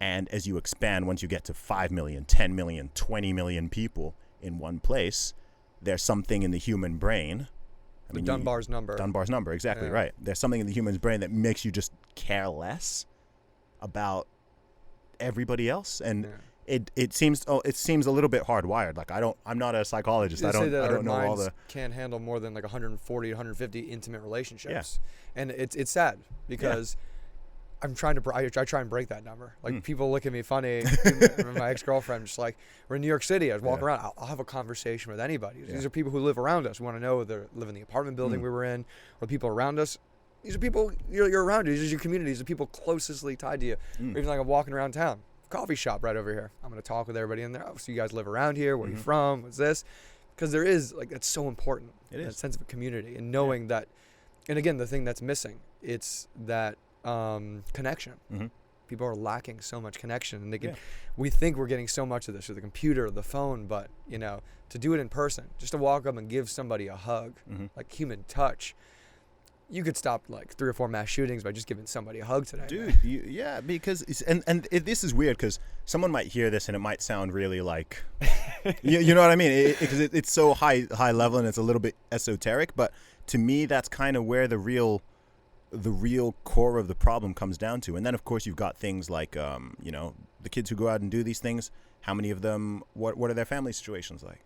And as you expand, once you get to 5 million, 10 million, 20 million people in one place, there's something in the human brain. Dunbar's number. Dunbar's number, exactly right. There's something in the human's brain that makes you just care less about everybody else, and it seems a little bit hardwired. Like I'm not a psychologist. I don't know all the. Can't handle more than like 140, 150 intimate relationships, and it's sad because. I try and break that number. Like people look at me funny. My ex-girlfriend, just like, we're in New York City. I walk around. I'll have a conversation with anybody. These are people who live around us. We want to know if they live in the apartment building we were in, or people around us. These are people you're around. These are your community. These are people closestly tied to you. Or even like I'm walking around town, coffee shop right over here. I'm gonna talk with everybody in there. Oh, so you guys live around here? Where are you from? What's this? Because there is it's so important. It is that sense of a community and knowing that. And again, the thing that's missing, it's that. Connection. People are lacking so much connection, and we think we're getting so much of this through the computer, the phone, but to do it in person, just to walk up and give somebody a hug, like human touch. You could stop like 3 or 4 mass shootings by just giving somebody a hug today, dude. Because this is weird because someone might hear this and it might sound really like you know what I mean, because it's so high level and it's a little bit esoteric, but to me that's kind of where the real core of the problem comes down to. And then of course you've got things like the kids who go out and do these things, how many of them, what are their family situations like?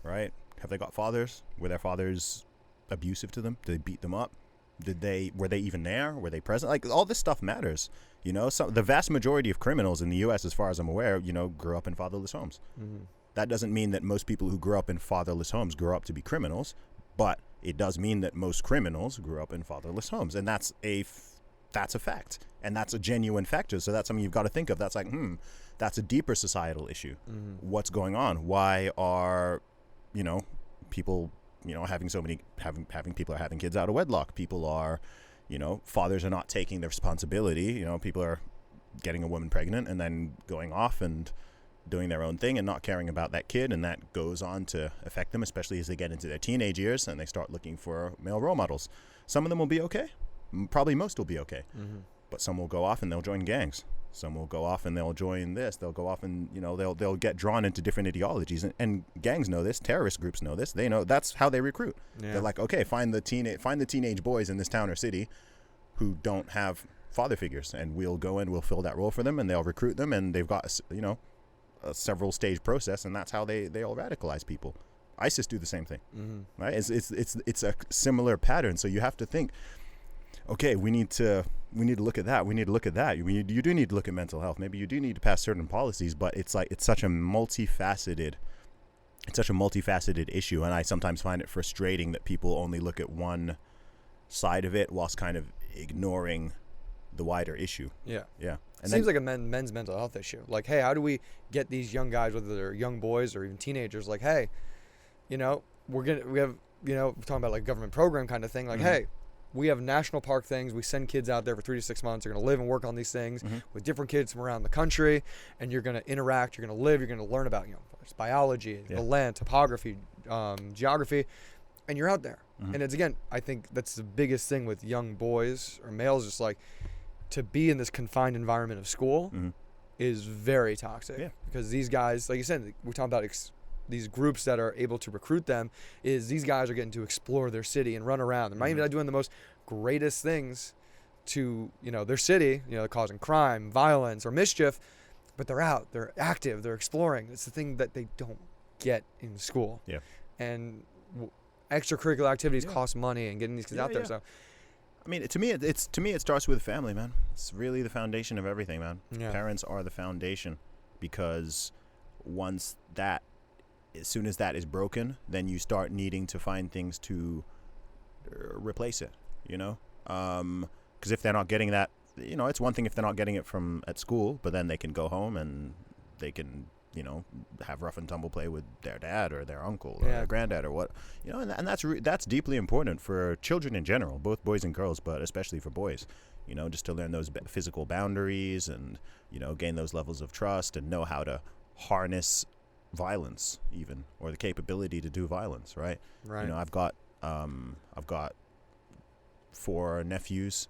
Right? Have they got fathers? Were their fathers abusive to them? Did they beat them up? Were they even there? Were they present? Like all this stuff matters. The vast majority of criminals in the US, as far as I'm aware, grew up in fatherless homes. That doesn't mean that most people who grew up in fatherless homes grew up to be criminals, but it does mean that most criminals grew up in fatherless homes, and that's a fact, and that's a genuine factor. So that's something you've got to think of. That's like, that's a deeper societal issue. What's going on? Why are, people, having people are having kids out of wedlock? People are, fathers are not taking their responsibility. People are getting a woman pregnant and then going off and doing their own thing and not caring about that kid, and that goes on to affect them, especially as they get into their teenage years and they start looking for male role models. Some of them will be okay, probably most will be okay, but some will go off and they'll join gangs. Some will go off and they'll join this. They'll go off and they'll get drawn into different ideologies, and gangs know this. Terrorist groups know this. They know that's how they recruit. They're like, okay, find the teenage boys in this town or city who don't have father figures, and we'll go in, we'll fill that role for them, and they'll recruit them, and they've got a several stage process, and that's how they all radicalize people. ISIS do the same thing, right? It's a similar pattern. So you have to think, okay, we need to look at that. We need to look at that. You do need to look at mental health. Maybe you do need to pass certain policies, but it's such a multifaceted issue, and I sometimes find it frustrating that people only look at one side of it whilst kind of ignoring the wider issue. And it seems like a men's mental health issue. Like, hey, how do we get these young guys, whether they're young boys or even teenagers, like, hey, we have we're talking about like government program kind of thing, like, hey, we have national park things. We send kids out there for 3 to 6 months. They're going to live and work on these things with different kids from around the country, and you're going to interact, you're going to live, you're going to learn about biology, the land, topography, geography, and you're out there. And it's, again, I think that's the biggest thing with young boys or males, just like, to be in this confined environment of school is very toxic, because these guys, like you said, we're talking about these groups that are able to recruit them, is these guys are getting to explore their city and run around. They're not even doing the most greatest things to their city, they're causing crime, violence, or mischief, but they're out, they're active, they're exploring. It's the thing that they don't get in school. And extracurricular activities cost money, and getting these kids out there. So I mean, to me, it starts with family, man. It's really the foundation of everything, man. Parents are the foundation, because as soon as that is broken, then you start needing to find things to replace it, because if they're not getting that, it's one thing if they're not getting it from at school, but then they can go home and they can, have rough and tumble play with their dad or their uncle or their granddad or what, and that's deeply important for children in general, both boys and girls, but especially for boys, just to learn those physical boundaries and, gain those levels of trust and know how to harness violence even, or the capability to do violence. Right. I've got 4 nephews.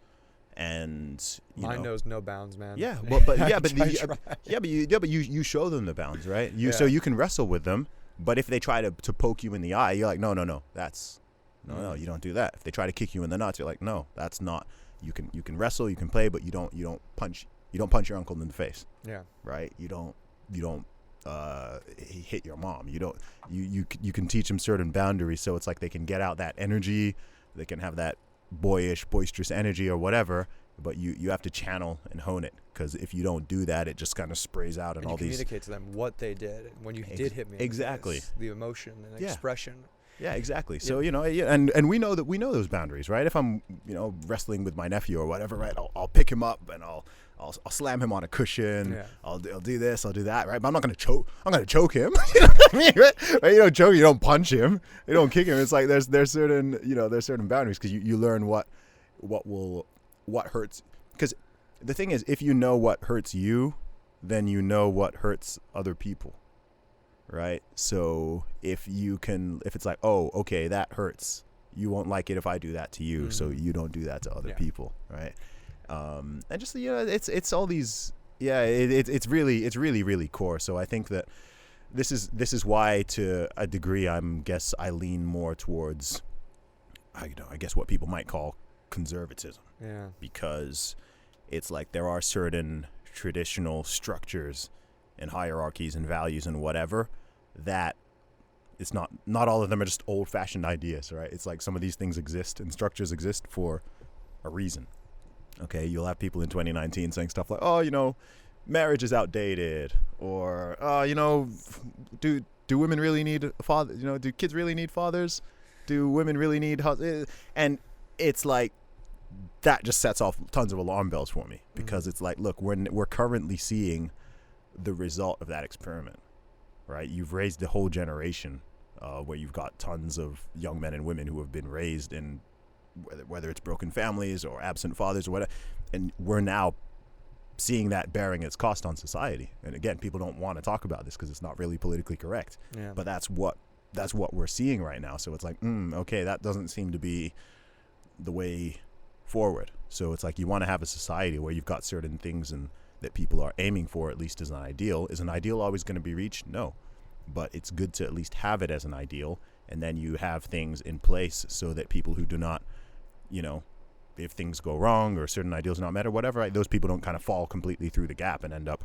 And mine knows no bounds, man. Yeah, but you show them the bounds, right? So you can wrestle with them, but if they try to poke you in the eye, you're like, no, that's no, you don't do that. If they try to kick you in the nuts, you're like, no, that's not. You can wrestle, you can play, but you don't punch your uncle in the face. Yeah. Right. You don't hit your mom. You can teach them certain boundaries, so it's like they can get out that energy, they can have that boisterous energy or whatever, but you have to channel and hone it, because if you don't do that, it just kind of sprays out and all these. Communicate to them what they did when you did hit me. Exactly. The emotion and expression. Yeah, exactly. So and we know those boundaries, right? If I'm wrestling with my nephew or whatever, right? I'll pick him up and I'll slam him on a cushion. Yeah. I'll do this, I'll do that, right? But I'm not gonna choke. I'm gonna choke him. You know what I mean? Right? You don't choke. You don't punch him. You don't kick him. It's like there's certain boundaries, because you learn what hurts. Because the thing is, if you know what hurts you, then you know what hurts other people, right? So if it's like, oh, okay, that hurts. You won't like it if I do that to you, so you don't do that to other people, right? And just it's all these, it's really core. So I think that this is why, to a degree, I lean more towards, I guess what people might call conservatism. Yeah. Because it's like there are certain traditional structures and hierarchies and values and whatever that it's not all of them are just old-fashioned ideas, right? It's like some of these things exist and structures exist for a reason. Okay, you'll have people in 2019 saying stuff like, oh, marriage is outdated, or do women really need a father? Do kids really need fathers? Do women really need husbands? And it's like that just sets off tons of alarm bells for me, because it's like, look, we're currently seeing the result of that experiment, right? You've raised a whole generation where you've got tons of young men and women who have been raised in whether it's broken families or absent fathers or whatever, and we're now seeing that bearing its cost on society. And again, people don't want to talk about this because it's not really politically correct, but that's what we're seeing right now. So it's like, okay, that doesn't seem to be the way forward. So it's like, you want to have a society where you've got certain things and that people are aiming for, at least as an ideal. Is an ideal always going to be reached? No, but it's good to at least have it as an ideal, and then you have things in place so that people who do not, if things go wrong or certain ideals not met or whatever, right, those people don't kind of fall completely through the gap and end up,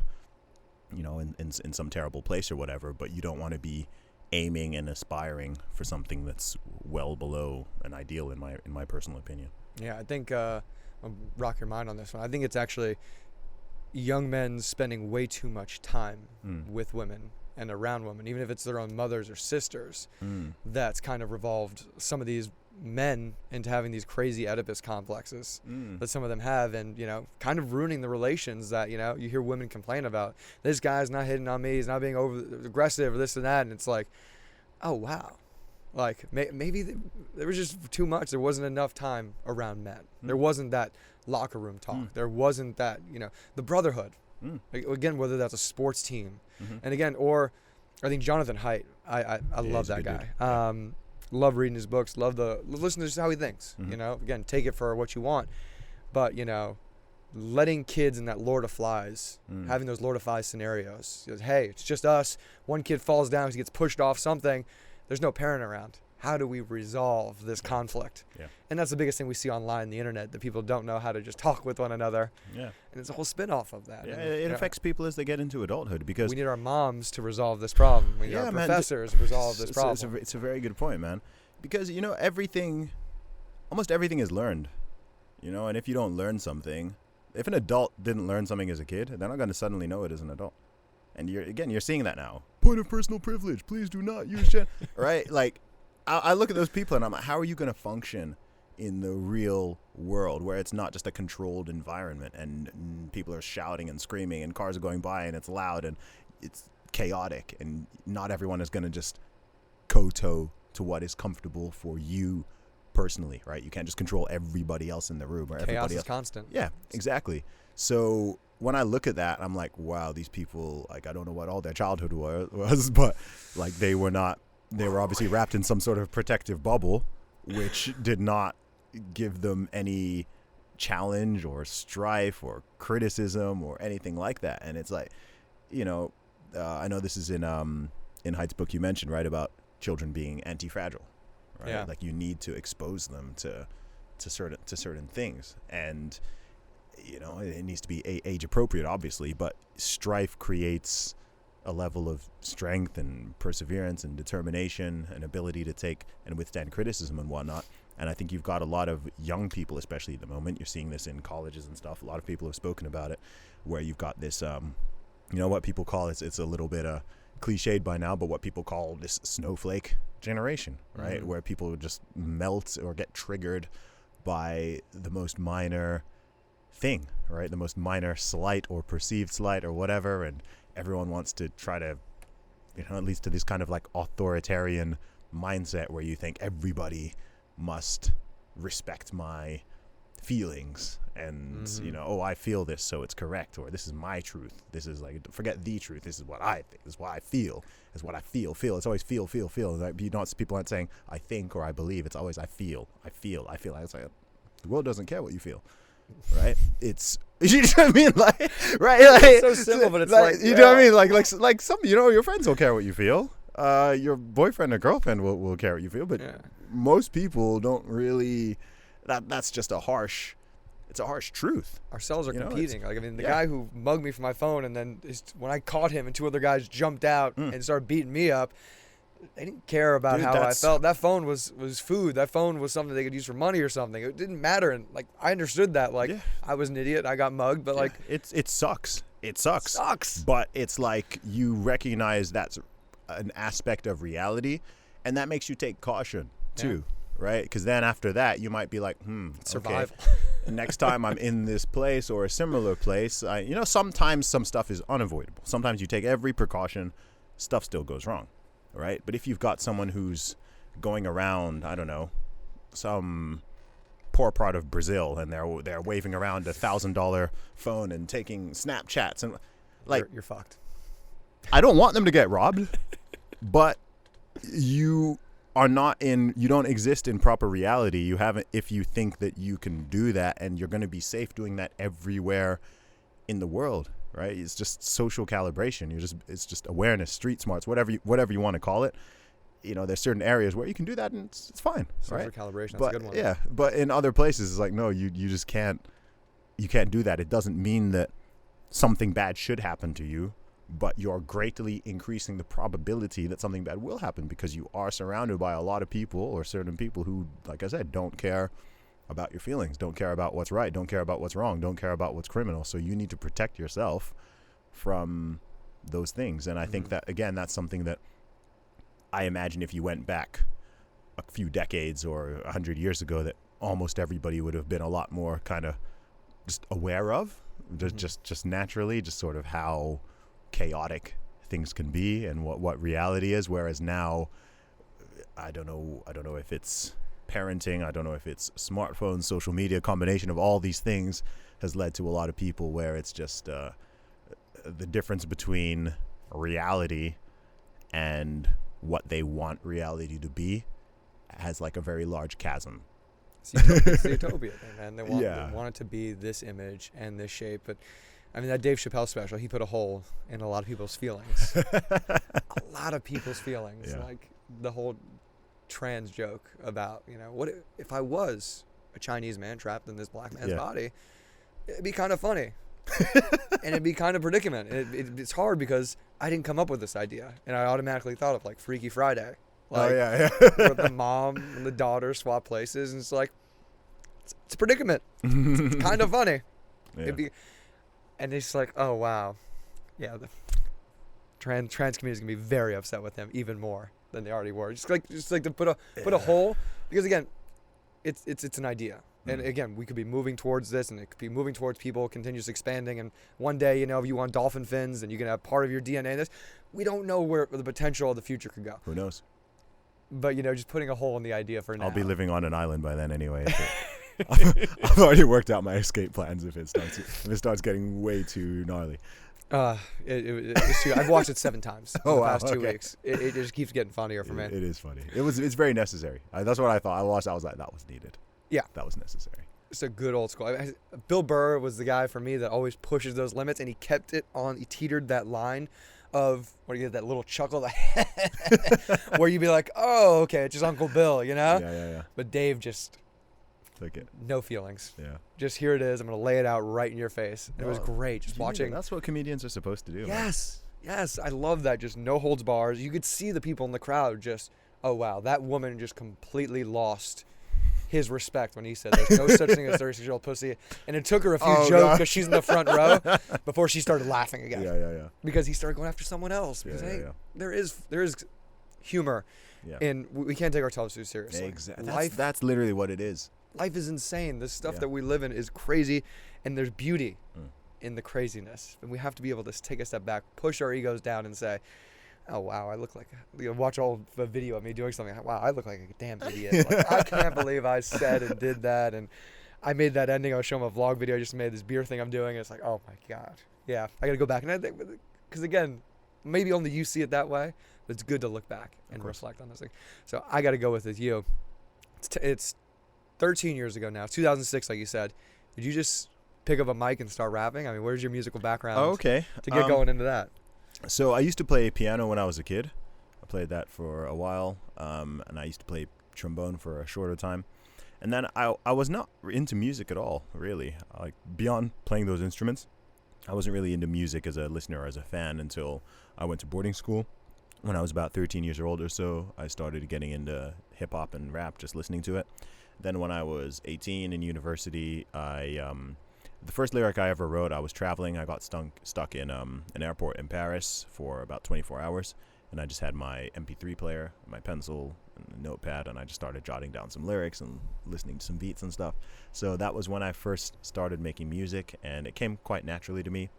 in some terrible place or whatever. But you don't want to be aiming and aspiring for something that's well below an ideal, in my personal opinion. Yeah, I think I'll rock your mind on this one. I think it's actually young men spending way too much time with women and around women, even if it's their own mothers or sisters. That's kind of revolved some of these men into having these crazy Oedipus complexes that some of them have, and kind of ruining the relations that you hear women complain about. This guy's not hitting on me, he's not being over aggressive or this and that, and it's like, oh wow, like maybe there was just too much. There wasn't enough time around men. There wasn't that locker room talk. There wasn't that the brotherhood. Again, whether that's a sports team, and again, or I think Jonathan Haidt, I love that guy. Love reading his books, love listen to just how he thinks. Again, take it for what you want, but letting kids in that Lord of Flies, having those Lord of Flies scenarios. He goes, hey, it's just us. One kid falls down, he gets pushed off something. There's no parent around. How do we resolve this conflict? Yeah. And that's the biggest thing we see online, the internet, that people don't know how to just talk with one another. Yeah. And it's a whole spin-off of that. Yeah, it affects people as they get into adulthood, because we need our moms to resolve this problem. We need our professors to resolve this problem. It's a very good point, man. Because, almost everything is learned. And if you don't learn something, if an adult didn't learn something as a kid, they're not going to suddenly know it as an adult. And you're seeing that now. Point of personal privilege. Please do not use right? Like, I look at those people and I'm like, how are you going to function in the real world, where it's not just a controlled environment and people are shouting and screaming and cars are going by and it's loud and it's chaotic, and not everyone is going to just kowtow to what is comfortable for you personally, right? You can't just control everybody else in the room, or Chaos everybody is else. constant. Yeah, exactly. So when I look at that, I'm like, wow, these people, like, I don't know what all their childhood was, but like they were obviously wrapped in some sort of protective bubble, which did not give them any challenge or strife or criticism or anything like that. And it's like, I know this is in Height's book you mentioned, right, about children being anti-fragile, right? Yeah. Like you need to expose them to certain things, and it needs to be age appropriate, obviously, but strife creates a level of strength and perseverance and determination and ability to take and withstand criticism and whatnot. And I think you've got a lot of young people, especially at the moment, you're seeing this in colleges and stuff, a lot of people have spoken about it, where you've got this what people call it's a little bit cliched by now, but what people call this snowflake generation, right? Where people just melt or get triggered by the most minor thing, right? The most minor slight or perceived slight or whatever, and everyone wants to try to, it leads to this kind of like authoritarian mindset where you think everybody must respect my feelings, and I feel this, so it's correct, or this is my truth, this is like, forget the truth, this is what I think, this is what I feel, this is what I feel. It's always feel. Like, people aren't saying I think or I believe, it's always I feel. It's like the world doesn't care what you feel, right? It's, you know what I mean, like, right? Like, it's so simple, but it's like you know what I mean, like some, your friends don't care what you feel. Your boyfriend or girlfriend will care what you feel, but most people don't really. That's just a harsh truth. Our cells are competing. Like, I mean, the guy who mugged me for my phone, and then when I caught him and two other guys jumped out and started beating me up, they didn't care about how I felt. That phone was food. That phone was something they could use for money or something. It didn't matter. And like, I understood that. Like, I was an idiot. I got mugged, but like, it sucks. It sucks. But it's like you recognize that's an aspect of reality, and that makes you take caution too. Yeah. Right? Because then after that, you might be like, survival. Okay. Next time I'm in this place or a similar place, sometimes some stuff is unavoidable. Sometimes you take every precaution, stuff still goes wrong, right? But if you've got someone who's going around, I don't know, some poor part of Brazil, and they're waving around $1,000 phone and taking Snapchats, and like, you're fucked. I don't want them to get robbed, but you don't exist in proper reality. You haven't, if you think that you can do that and you're going to be safe doing that everywhere in the world, right? It's just social calibration. It's just awareness, street smarts, whatever you want to call it. There's certain areas where you can do that and it's fine. Social right? calibration, that's but, a good one. Yeah, but in other places, it's like, no, you just can't do that. It doesn't mean that something bad should happen to you, but you're greatly increasing the probability that something bad will happen because you are surrounded by a lot of people, or certain people who, like I said, don't care about your feelings, don't care about what's right, don't care about what's wrong, don't care about what's criminal. So you need to protect yourself from those things. And I think that, again, that's something that I imagine if you went back a few decades or 100 years ago, that almost everybody would have been a lot more kind of just aware of, just naturally, just sort of how chaotic things can be and what reality is. Whereas now, I don't know if it's parenting, I don't know if it's smartphones, social media, combination of all these things has led to a lot of people where it's just the difference between reality and what they want reality to be has like a very large chasm. It's the utopia thing, man. They want it to be this image and this shape. But I mean, that Dave Chappelle special, he put a hole in a lot of people's feelings. A lot of people's feelings. Yeah. Like the whole trans joke about, what if I was a Chinese man trapped in this black man's body? It'd be kind of funny. And it'd be kind of predicament. It's hard because I didn't come up with this idea. And I automatically thought of like Freaky Friday. Like, where the mom and the daughter swap places, and it's like, it's a predicament. It's kind of funny. Yeah. And it's like, oh wow, yeah, the trans community is gonna be very upset with him, even more than they already were. Just like to put a hole, because again, it's an idea. And again, we could be moving towards this, and it could be moving towards people continuously expanding. And one day, if you want dolphin fins, and you can have part of your DNA in this. We don't know where the potential of the future could go. Who knows? But just putting a hole in the idea for now. I'll be living on an island by then anyway. I've already worked out my escape plans if it starts getting way too gnarly. It's too, I've watched it 7 times in the past 2 okay. weeks. It just keeps getting funnier for me. It is funny. It's very necessary. That's what I thought. I watched. I was like, that was needed. Yeah, that was necessary. It's a good old school. Bill Burr was the guy for me that always pushes those limits, and he kept it on. He teetered that line of where you get that little chuckle, where you'd be like, "Oh, okay, it's just Uncle Bill," Yeah. But Dave just took it. No feelings. Yeah. Just here it is. I'm gonna lay it out right in your face. It was great. Just watching. That's what comedians are supposed to do. Yes. Man. Yes. I love that. Just no holds bars. You could see the people in the crowd just, oh wow, that woman just completely lost his respect when he said there's no such thing as 36-year-old pussy. And it took her a few jokes because she's in the front row before she started laughing again. Yeah. Because he started going after someone else. Because there is humor. Yeah. And we can't take ourselves too seriously. Exactly. That's literally what it is. Life is insane. The stuff that we live in is crazy, and there's beauty in the craziness. And we have to be able to take a step back, push our egos down, and say, oh, wow, I look like... watch all the video of me doing something. Wow, I look like a damn idiot. Like, I can't believe I said and did that. And I made that ending. I was showing my vlog video. I just made this beer thing I'm doing. It's like, oh, my God. Yeah, I got to go back. And I think... Because, again, maybe only you see it that way, but it's good to look back and reflect on those things. So I got to go with it. You. It's 13 years ago now. 2006, like you said. Did you just pick up a mic and start rapping? I mean, where's your musical background to get going into that? So I used to play piano when I was a kid. I played that for a while, and I used to play trombone for a shorter time. And then I was not into music at all, really. Like, beyond playing those instruments, I wasn't really into music as a listener or as a fan until I went to boarding school. When I was about 13 years old or so, I started getting into hip-hop and rap, just listening to it. Then when I was 18 in university, the first lyric I ever wrote, I was traveling. I got stuck in an airport in Paris for about 24 hours. And I just had my MP3 player, my pencil, and a notepad, and I just started jotting down some lyrics and listening to some beats and stuff. So that was when I first started making music, and it came quite naturally to me,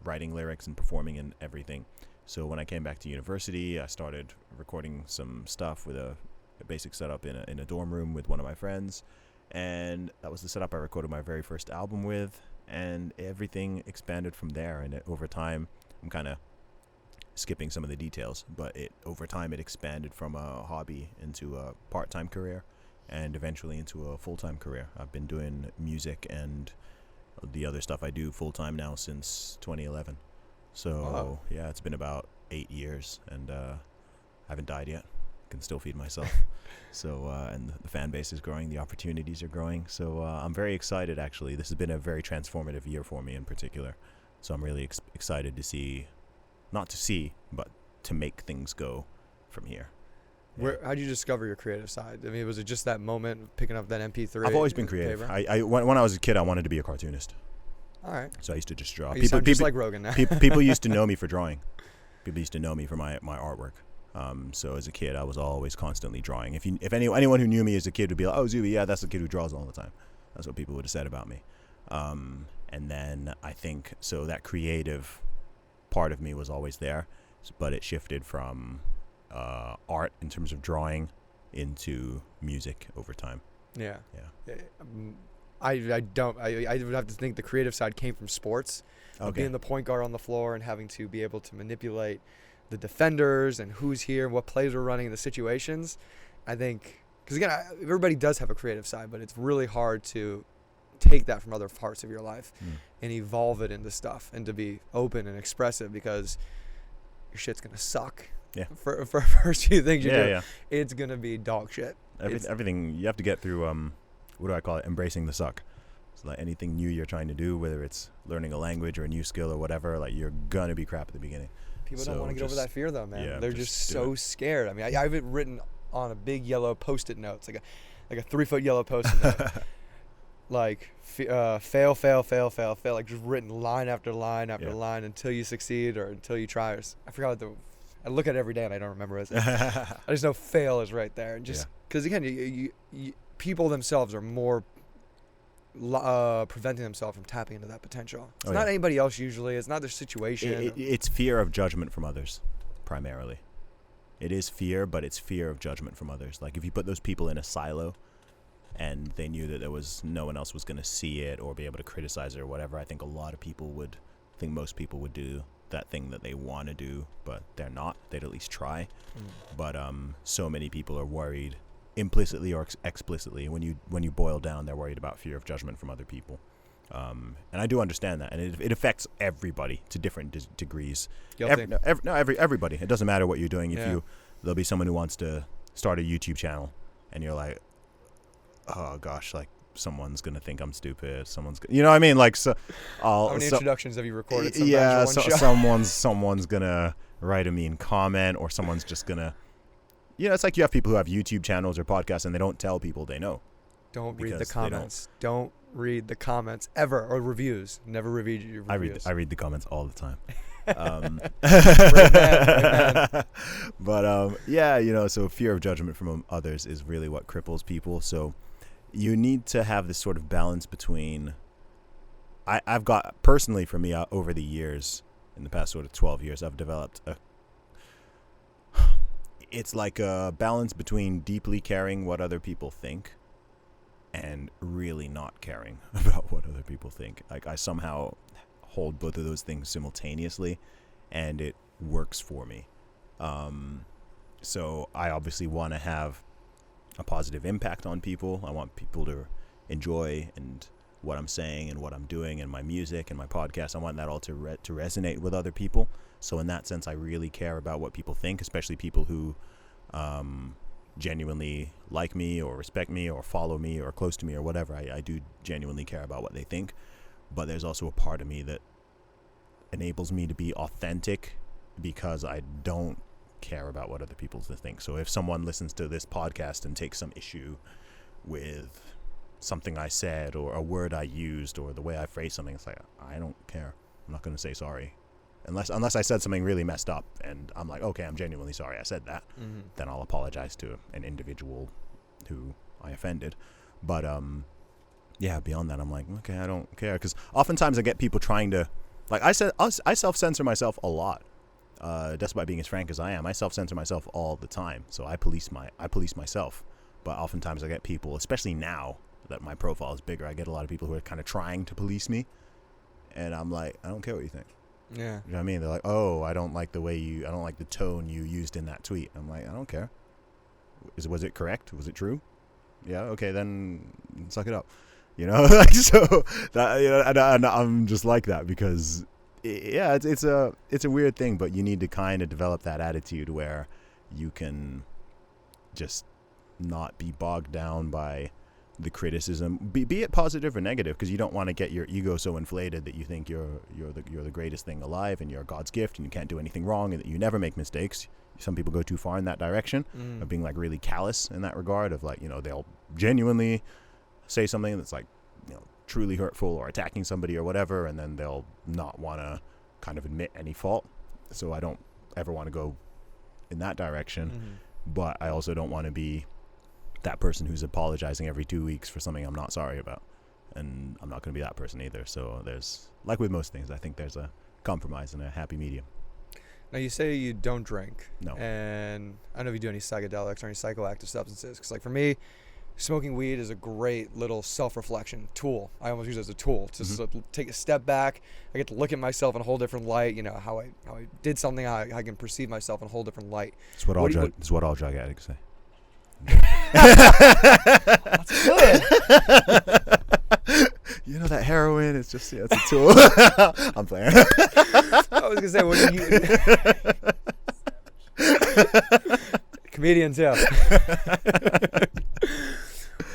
writing lyrics and performing and everything. So when I came back to university, I started recording some stuff with a basic setup in a dorm room with one of my friends. And that was the setup I recorded my very first album with, and everything expanded from there. And over time, I'm kind of skipping some of the details, but over time it expanded from a hobby into a part-time career, and eventually into a full-time career. I've been doing music and the other stuff I do full-time now since 2011. So yeah, it's been about 8 years, and I haven't died yet. Can still feed myself. So and the fan base is growing, the opportunities are growing. So I'm very excited, actually. This has been a very transformative year for me in particular. So I'm really excited to see, not to see, but to make things go from here. Yeah. How did you discover your creative side? I mean, was it just that moment of picking up that MP3? I've always been creative. When I was a kid, I wanted to be a cartoonist. All right. So I used to just draw. You sound just like Rogan now. People used to know me for drawing. People used to know me for my artwork. So as a kid, I was always constantly drawing. If anyone who knew me as a kid would be like, "Oh, Zuby, yeah, that's the kid who draws all the time." That's what people would have said about me. And then I think so that creative part of me was always there, but it shifted from art in terms of drawing into music over time. Yeah. I would have to think the creative side came from sports, being the point guard on the floor and having to be able to manipulate the defenders and who's here and what plays we're running in the situations. I think, because again, everybody does have a creative side, but it's really hard to take that from other parts of your life and evolve it into stuff and to be open and expressive, because your shit's going to suck. Yeah. For first few things you do. Yeah. It's going to be dog shit. Everything you have to get through, what do I call it? Embracing the suck. So like anything new you're trying to do, whether it's learning a language or a new skill or whatever, like you're going to be crap at the beginning. People don't want to get over that fear, though, man. Yeah, they're just so scared. I mean, I have it written on a big yellow Post-it note. It's like a 3-foot yellow Post-it note. Like, fail, like just written line after line after line until you succeed or until you try. I forgot I look at it every day and I don't remember what it is. I just know fail is right there. And just because, again, people themselves are more preventing themselves from tapping into that potential. It's not anybody else usually. It's not their situation. It's fear of judgment from others, primarily. It is fear, but it's fear of judgment from others. Like if you put those people in a silo and they knew that there was no one else was going to see it or be able to criticize it or whatever, I think most people would do that thing that they want to do, but they're not. They'd at least try. But so many people are worried implicitly or explicitly. When you boil down, they're worried about fear of judgment from other people. And I do understand that, and it affects everybody to different degrees. Everybody. It doesn't matter what you're doing. There'll be someone who wants to start a YouTube channel, and you're like, oh gosh, like someone's gonna think I'm stupid. You know what I mean? Like, so how many introductions have you recorded? Someone's gonna write a mean comment, or someone's just gonna, it's like you have people who have YouTube channels or podcasts, and they don't tell people they know. Don't read the comments. Don't read the comments ever, or reviews. Never read your reviews. I read the comments all the time. But so fear of judgment from others is really what cripples people. So you need to have this sort of balance between. I've got personally for me over the years, in the past sort of 12 years, I've developed it's like a balance between deeply caring what other people think and really not caring about what other people think. Like I somehow hold both of those things simultaneously, and it works for me. So I obviously want to have a positive impact on people. I want people to enjoy and what I'm saying and what I'm doing and my music and my podcast. I want that all to resonate with other people. So in that sense, I really care about what people think, especially people who genuinely like me or respect me or follow me or are close to me or whatever. I do genuinely care about what they think. But there's also a part of me that enables me to be authentic because I don't care about what other people think. So if someone listens to this podcast and takes some issue with something I said or a word I used or the way I phrased something, it's like, I don't care. I'm not going to say sorry. Unless I said something really messed up and I'm like, okay, I'm genuinely sorry I said that, then I'll apologize to an individual who I offended. But beyond that, I'm like, okay, I don't care. Because oftentimes I get people trying to, like I said, I self-censor myself a lot. Despite being as frank as I am, I self-censor myself all the time. So I police myself. But oftentimes I get people, especially now that my profile is bigger, I get a lot of people who are kind of trying to police me. And I'm like, I don't care what you think. Yeah. You know what I mean? They're like, oh, I don't like the tone you used in that tweet. I'm like, I don't care. Was it correct? Was it true? Yeah. Okay. Then suck it up. Like, so that, and I'm just like that because it's a weird thing, but you need to kind of develop that attitude where you can just not be bogged down by the criticism, be it positive or negative, because you don't want to get your ego so inflated that you think you're the greatest thing alive and you're God's gift and you can't do anything wrong and that you never make mistakes. Some people go too far in that direction of being like really callous in that regard of like, they'll genuinely say something that's like, truly hurtful or attacking somebody or whatever, and then they'll not want to kind of admit any fault. So I don't ever want to go in that direction, but I also don't want to be that person who's apologizing every 2 weeks for something I'm not sorry about, and I'm not going to be that person either. So there's, like with most things, I think there's a compromise and a happy medium. Now you say you don't drink. No. And I don't know if you do any psychedelics or any psychoactive substances, because like for me, smoking weed is a great little self-reflection tool. I almost use it as a tool to sort of take a step back. I get to look at myself in a whole different light. How I did something, how I can perceive myself in a whole different light. It's what all drug addicts say. That's good. That heroin is just it's a tool. I'm playing. I was gonna say, what do you? Comedians, yeah.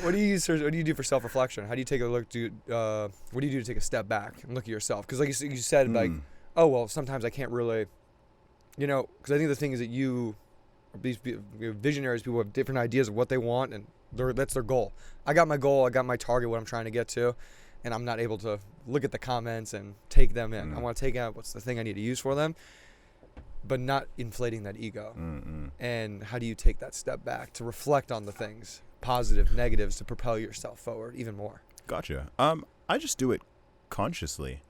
What do you do for self-reflection? How do you take a look? What do you do to take a step back and look at yourself? Because like you said, like, oh well, sometimes I can't really, because I think the thing is that these visionaries, people have different ideas of what they want, and that's their goal. I got my goal, I got my target, what I'm trying to get to, and I'm not able to look at the comments and take them in. I want to take out what's the thing I need to use for them, but not inflating that ego. And how do you take that step back to reflect on the things positive negatives to propel yourself forward even more? Gotcha. I just do it consciously.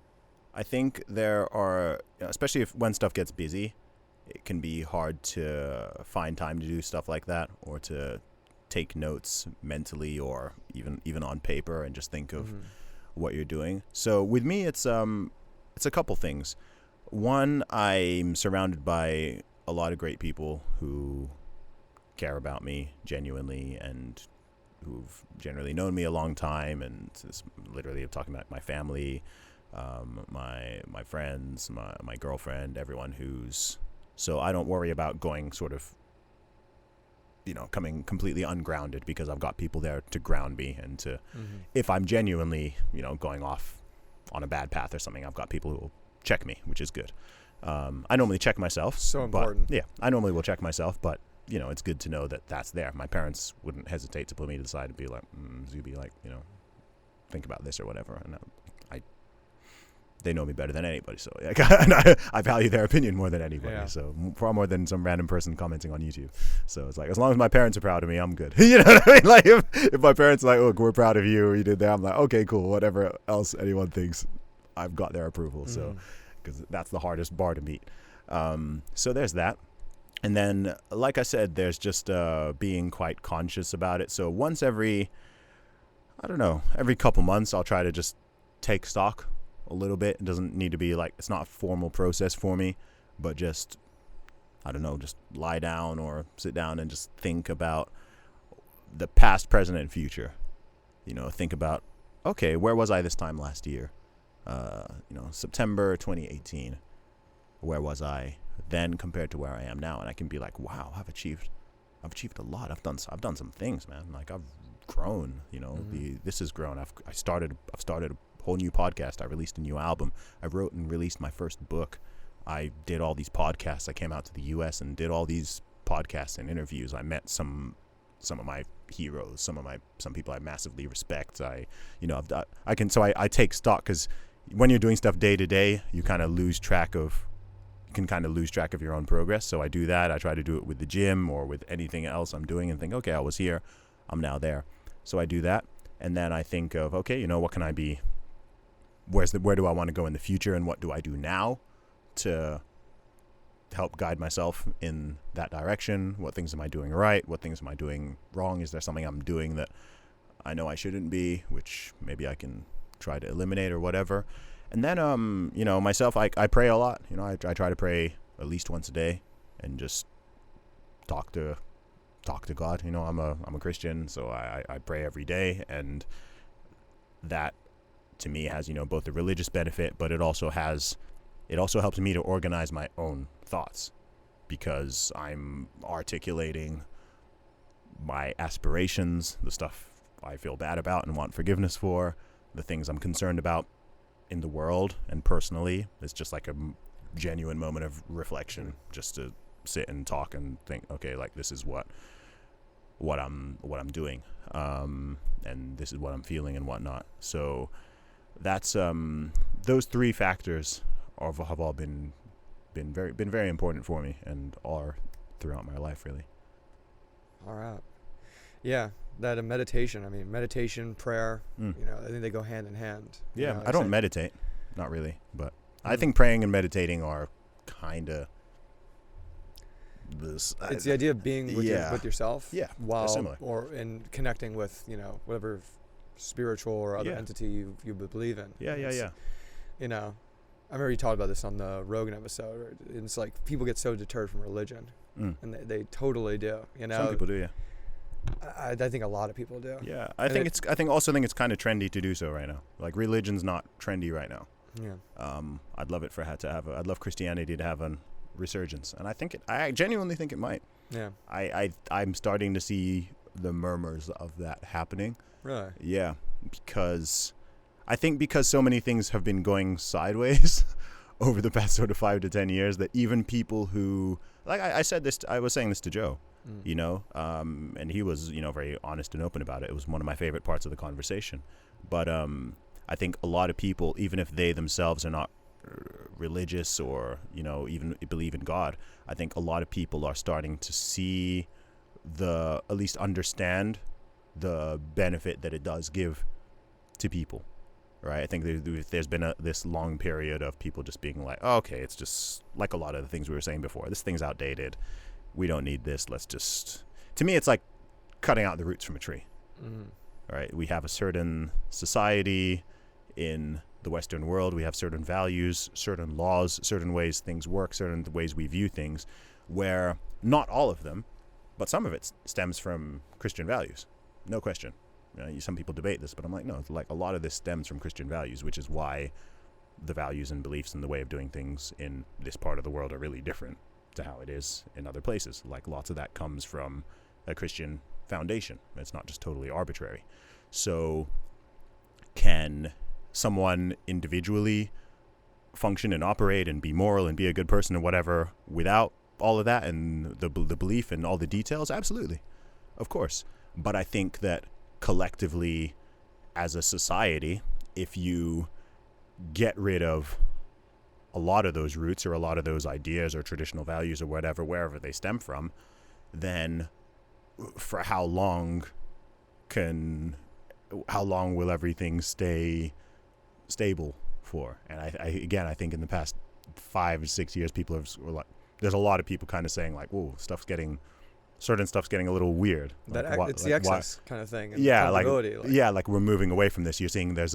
I think there are, especially when stuff gets busy, it can be hard to find time to do stuff like that, or to take notes mentally or even on paper and just think of what you're doing. So with me, it's a couple things. One, I'm surrounded by a lot of great people who care about me genuinely and who've generally known me a long time, and it's literally I'm talking about my family, my friends, my girlfriend, everyone who's, so I don't worry about going sort of, coming completely ungrounded, because I've got people there to ground me and to, if I'm genuinely, going off on a bad path or something, I've got people who will check me, which is good. I normally check myself. So important. Yeah, I normally will check myself, but it's good to know that that's there. My parents wouldn't hesitate to put me to the side and be like, Zuby, like, think about this or whatever. And they know me better than anybody, so and I value their opinion more than anybody. So far more than some random person commenting on YouTube. So it's like, as long as my parents are proud of me, I'm good. You know what I mean? Like if my parents are like, look, we're proud of you, you did that, I'm like, okay, cool. Whatever else anyone thinks, I've got their approval. So because that's the hardest bar to meet. So there's that. And then, like I said, there's just being quite conscious about it. So once every couple months, I'll try to just take stock a little bit. It doesn't need to be like, it's not a formal process for me, but just, just lie down or sit down and just think about the past, present, and future. Think about, okay, where was I this time last year? September 2018. Where was I then compared to where I am now? And I can be like, wow, I've achieved a lot. I've done some things, man. Like I've grown, this has grown. I've started a whole new podcast. I released a new album. I wrote and released my first book. I did all these podcasts. I came out to the US and did all these podcasts and interviews. I met some of my heroes, some people I massively respect. I take stock, because when you're doing stuff day to day, you can kind of lose track of your own progress. So I do that. I try to do it with the gym or with anything else I'm doing and think, okay, I was here, I'm now there. So I do that. And then I think of, okay, what can I be? Where do I want to go in the future, and what do I do now to help guide myself in that direction? What things am I doing right? What things am I doing wrong? Is there something I'm doing that I know I shouldn't be, which maybe I can try to eliminate or whatever? And then, myself, I pray a lot. I try to pray at least once a day and just talk to God. I'm a Christian, so I pray every day, and that to me has, both the religious benefit, but it also helps me to organize my own thoughts, because I'm articulating my aspirations, the stuff I feel bad about and want forgiveness for, the things I'm concerned about in the world and personally. It's just like a genuine moment of reflection, just to sit and talk and think, okay, like this is what I'm doing, and this is what I'm feeling and whatnot. So that's those three factors have all been very important for me, and are throughout my life, really. All right. Yeah, that meditation, prayer, I think they go hand in hand. Yeah, I don't meditate, not really, but I think praying and meditating are kind of this. It's the idea of being with yourself. Yeah, while similar. Or in connecting with whatever spiritual or other entity you believe in. Yeah. I remember you talked about this on the Rogan episode. It's like people get so deterred from religion, and they totally do. Some people do, yeah. I think a lot of people do. Yeah, I think it's kind of trendy to do so right now. Like religion's not trendy right now. Yeah. I'd love I'd love Christianity to have a resurgence, and I genuinely think it might. Yeah. I'm starting to see the murmurs of that happening. Really? Yeah, because so many things have been going sideways over the past sort of 5 to 10 years, that even people who, like I was saying this to Joe, and he was, very honest and open about it. It was one of my favorite parts of the conversation. But I think a lot of people, even if they themselves are not religious or, even believe in God, I think a lot of people are starting to see at least understand the benefit that it does give to people, right? I think there's been this long period of people just being like, oh, okay, it's just like a lot of the things we were saying before. This thing's outdated. We don't need this. Let's just... To me, it's like cutting out the roots from a tree, right? We have a certain society in the Western world. We have certain values, certain laws, certain ways things work, certain ways we view things, where not all of them, but some of it stems from Christian values. No question. You know, some people debate this, but I'm like, no, it's like a lot of this stems from Christian values, which is why the values and beliefs and the way of doing things in this part of the world are really different to how it is in other places. Like, lots of that comes from a Christian foundation. It's not just totally arbitrary. So can someone individually function and operate and be moral and be a good person and whatever without all of that and the belief and all the details? Absolutely. Of course. But I think that collectively as a society, if you get rid of a lot of those roots or a lot of those ideas or traditional values or whatever, wherever they stem from, then for how long will everything stay stable for? And I think in the past 5 or 6 years, people were like, there's a lot of people kind of saying like, whoa, certain stuff's getting a little weird. It's the excess kind of thing. Yeah, like we're moving away from this. You're seeing there's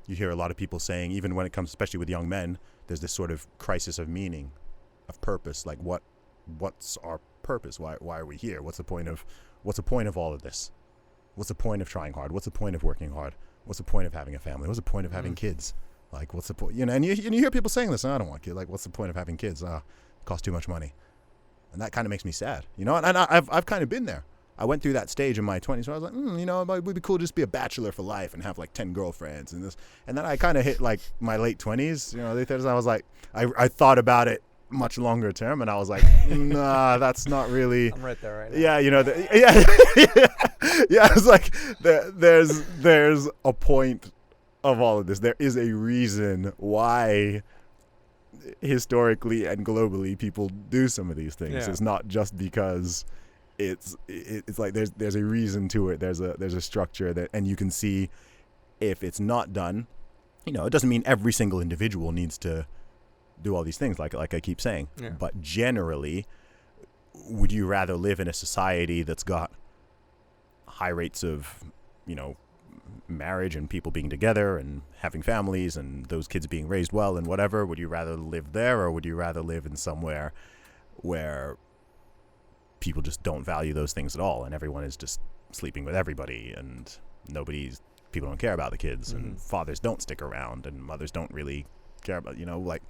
you hear a lot of people saying, even when it comes, especially with young men, there's this sort of crisis of meaning, of purpose. Like, what's our purpose? Why are we here? What's the point of all of this? What's the point of trying hard? What's the point of working hard? What's the point of having a family? What's the point of having kids? Like, what's the point? You know, and you hear people saying this, I don't want kids. Like, what's the point of having kids? It costs too much money. And that kind of makes me sad, you know? And I've kind of been there. I went through that stage in my 20s where I was like, you know, it would be cool to just be a bachelor for life and have like 10 girlfriends and this. And then I kind of hit like my late 20s, you know, late 30s. I was like, I thought about it much longer term, and I was like, nah, that's not really. I'm right there right now. Yeah, you know, yeah. It's like there's a point of all of this. There is a reason why historically and globally people do some of these things. It's not just because it's like there's a reason to it. There's a structure that, and you can see if it's not done, you know, it doesn't mean every single individual needs to do all these things like I keep saying. But generally, would you rather live in a society that's got high rates of, you know, marriage and people being together and having families and those kids being raised well and whatever? Would you rather live there, or would you rather live in somewhere where people just don't value those things at all and everyone is just sleeping with everybody and people don't care about the kids and fathers don't stick around and mothers don't really care about, you know, like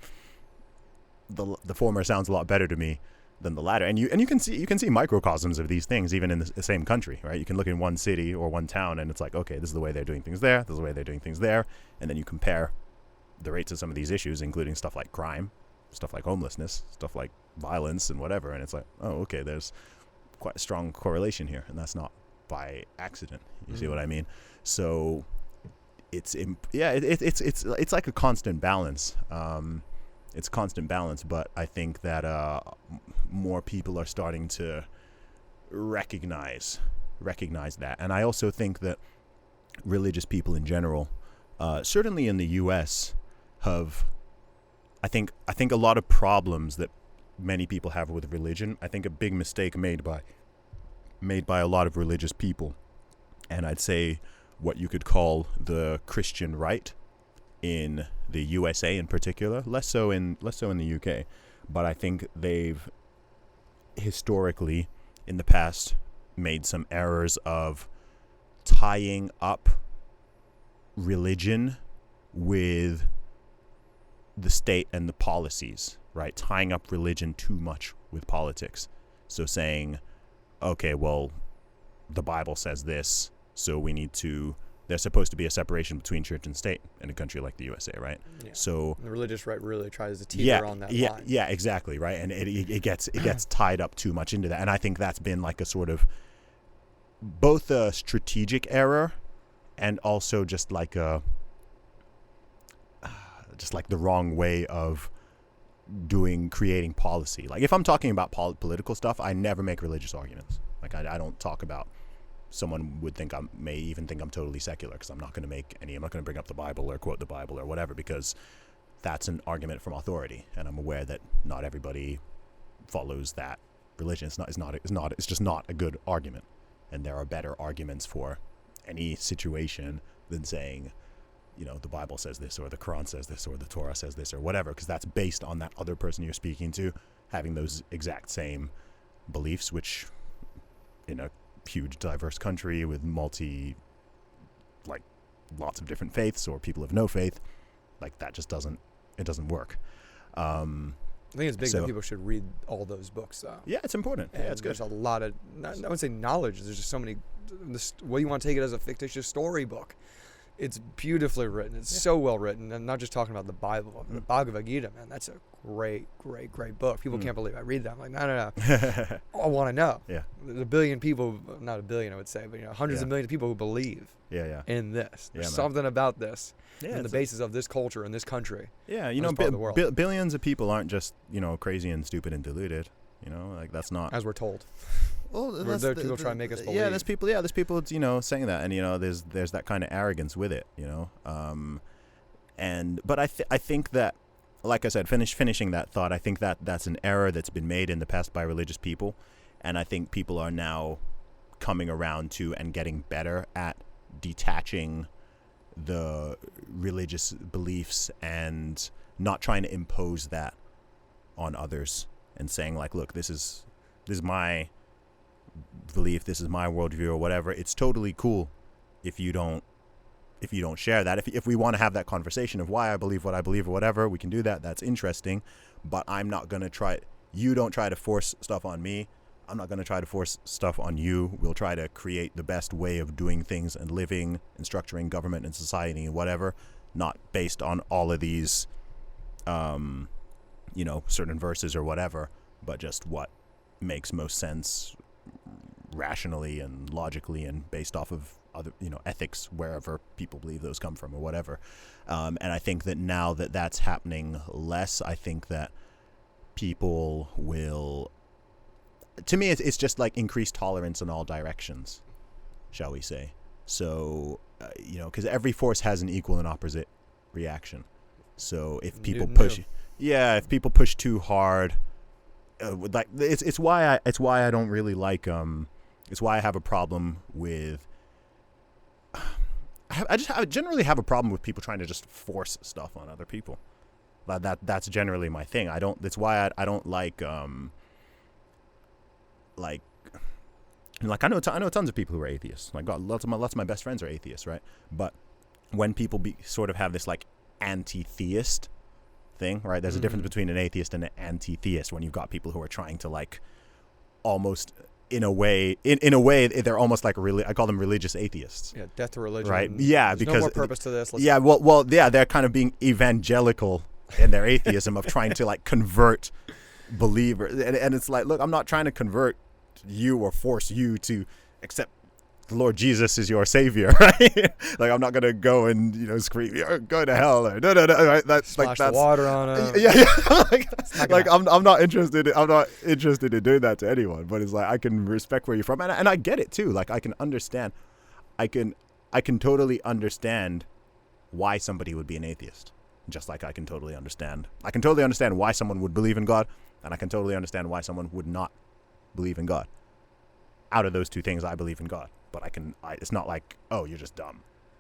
the former sounds a lot better to me than the latter. And you can see microcosms of these things even in the same country, right? You can look in one city or one town and it's like, okay, this is the way they're doing things there, this is the way they're doing things there, and then you compare the rates of some of these issues, including stuff like crime, stuff like homelessness, stuff like violence and whatever, and it's like, oh, okay, there's quite a strong correlation here, and that's not by accident. You see what I mean? So it's like a constant balance. It's constant balance, but I think that more people are starting to recognize that. And I also think that religious people in general, certainly in the U.S., have, I think a lot of problems that many people have with religion. I think a big mistake made by a lot of religious people, and I'd say what you could call the Christian right in the USA in particular, less so in the UK, but I think they've historically in the past made some errors of tying up religion with the state and the policies, right? Tying up religion too much with politics. So saying, okay, well, the Bible says this, so there's supposed to be a separation between church and state in a country like the USA, right? Yeah. So the religious right really tries to teeter on that line. Yeah, exactly, right? And it gets tied up too much into that. And I think that's been like a sort of both a strategic error and also just like the wrong way of creating policy. Like if I'm talking about political stuff, I never make religious arguments. Like I don't talk about someone would think may even think I'm totally secular because I'm not going to bring up the Bible or quote the Bible or whatever, because that's an argument from authority, and I'm aware that not everybody follows that religion. It's just not a good argument, and there are better arguments for any situation than saying, the Bible says this, or the Quran says this, or the Torah says this, or whatever, because that's based on that other person you're speaking to having those exact same beliefs, which in a huge diverse country with lots of different faiths or people of no faith, that just doesn't work. I think it's big that people should read all those books, though. Yeah, it's important. And yeah, it's good. There's a lot of, I wouldn't say knowledge, there's just so many, what you want to take it as a fictitious storybook. It's beautifully written. It's so well written. And not just talking about the Bible, the Bhagavad Gita, man. That's a great, great, great book. People can't believe I read that. I'm like, no. I want to know. Yeah. There's a billion people, not a billion, I would say, but hundreds of millions of people who believe in this. There's something about this. And the basis of this culture in this country. Yeah, billions of people aren't just, crazy and stupid and deluded. That's not. As we're told. Well, people try to make us believe. Yeah, there's people, saying that, and there's that kind of arrogance with it, but I think that, like I said, finishing that thought, I think that that's an error that's been made in the past by religious people, and I think people are now coming around to and getting better at detaching the religious beliefs and not trying to impose that on others and saying look, this is my belief, this is my worldview or whatever. It's totally cool if you don't share that. If we want to have that conversation of why I believe what I believe or whatever, we can do that. That's interesting, but I'm not going to try. You don't try to force stuff on me. I'm not going to try to force stuff on you. We'll try to create the best way of doing things and living and structuring government and society and whatever, not based on all of these certain verses or whatever, but just what makes most sense rationally and logically and based off of other, ethics, wherever people believe those come from or whatever. And I think that now that that's happening less, I think that people will, to me, it's just increased tolerance in all directions, shall we say. So, because every force has an equal and opposite reaction. So if people if people push too hard, it's why I don't really like it's why I have a problem with I generally have a problem with people trying to just force stuff on other people. That's generally my thing. That's why I don't like I know tons of people who are atheists. Lots of my best friends are atheists, right? But when people sort of have this anti-theist thing, right? There's a difference between an atheist and an anti-theist. When you've got people who are trying to almost in a way they're almost I call them religious atheists. Yeah, death to religion. Right? Yeah, There's because no more purpose to this. They're kind of being evangelical in their atheism of trying to like believers, and it's like, look, I'm not trying to convert you or force you to accept the Lord Jesus is your savior, right? Like, I'm not gonna go and scream, go to hell, or no, right? That's splash the water on it. Yeah. I'm not interested in doing that to anyone. But it's like, I can respect where you're from, and I get it too. Like, I can understand, I can totally understand why somebody would be an atheist. Just like I can totally understand why someone would believe in God, and I can totally understand why someone would not believe in God. Out of those two things, I believe in God. But it's not like, oh, you're just dumb,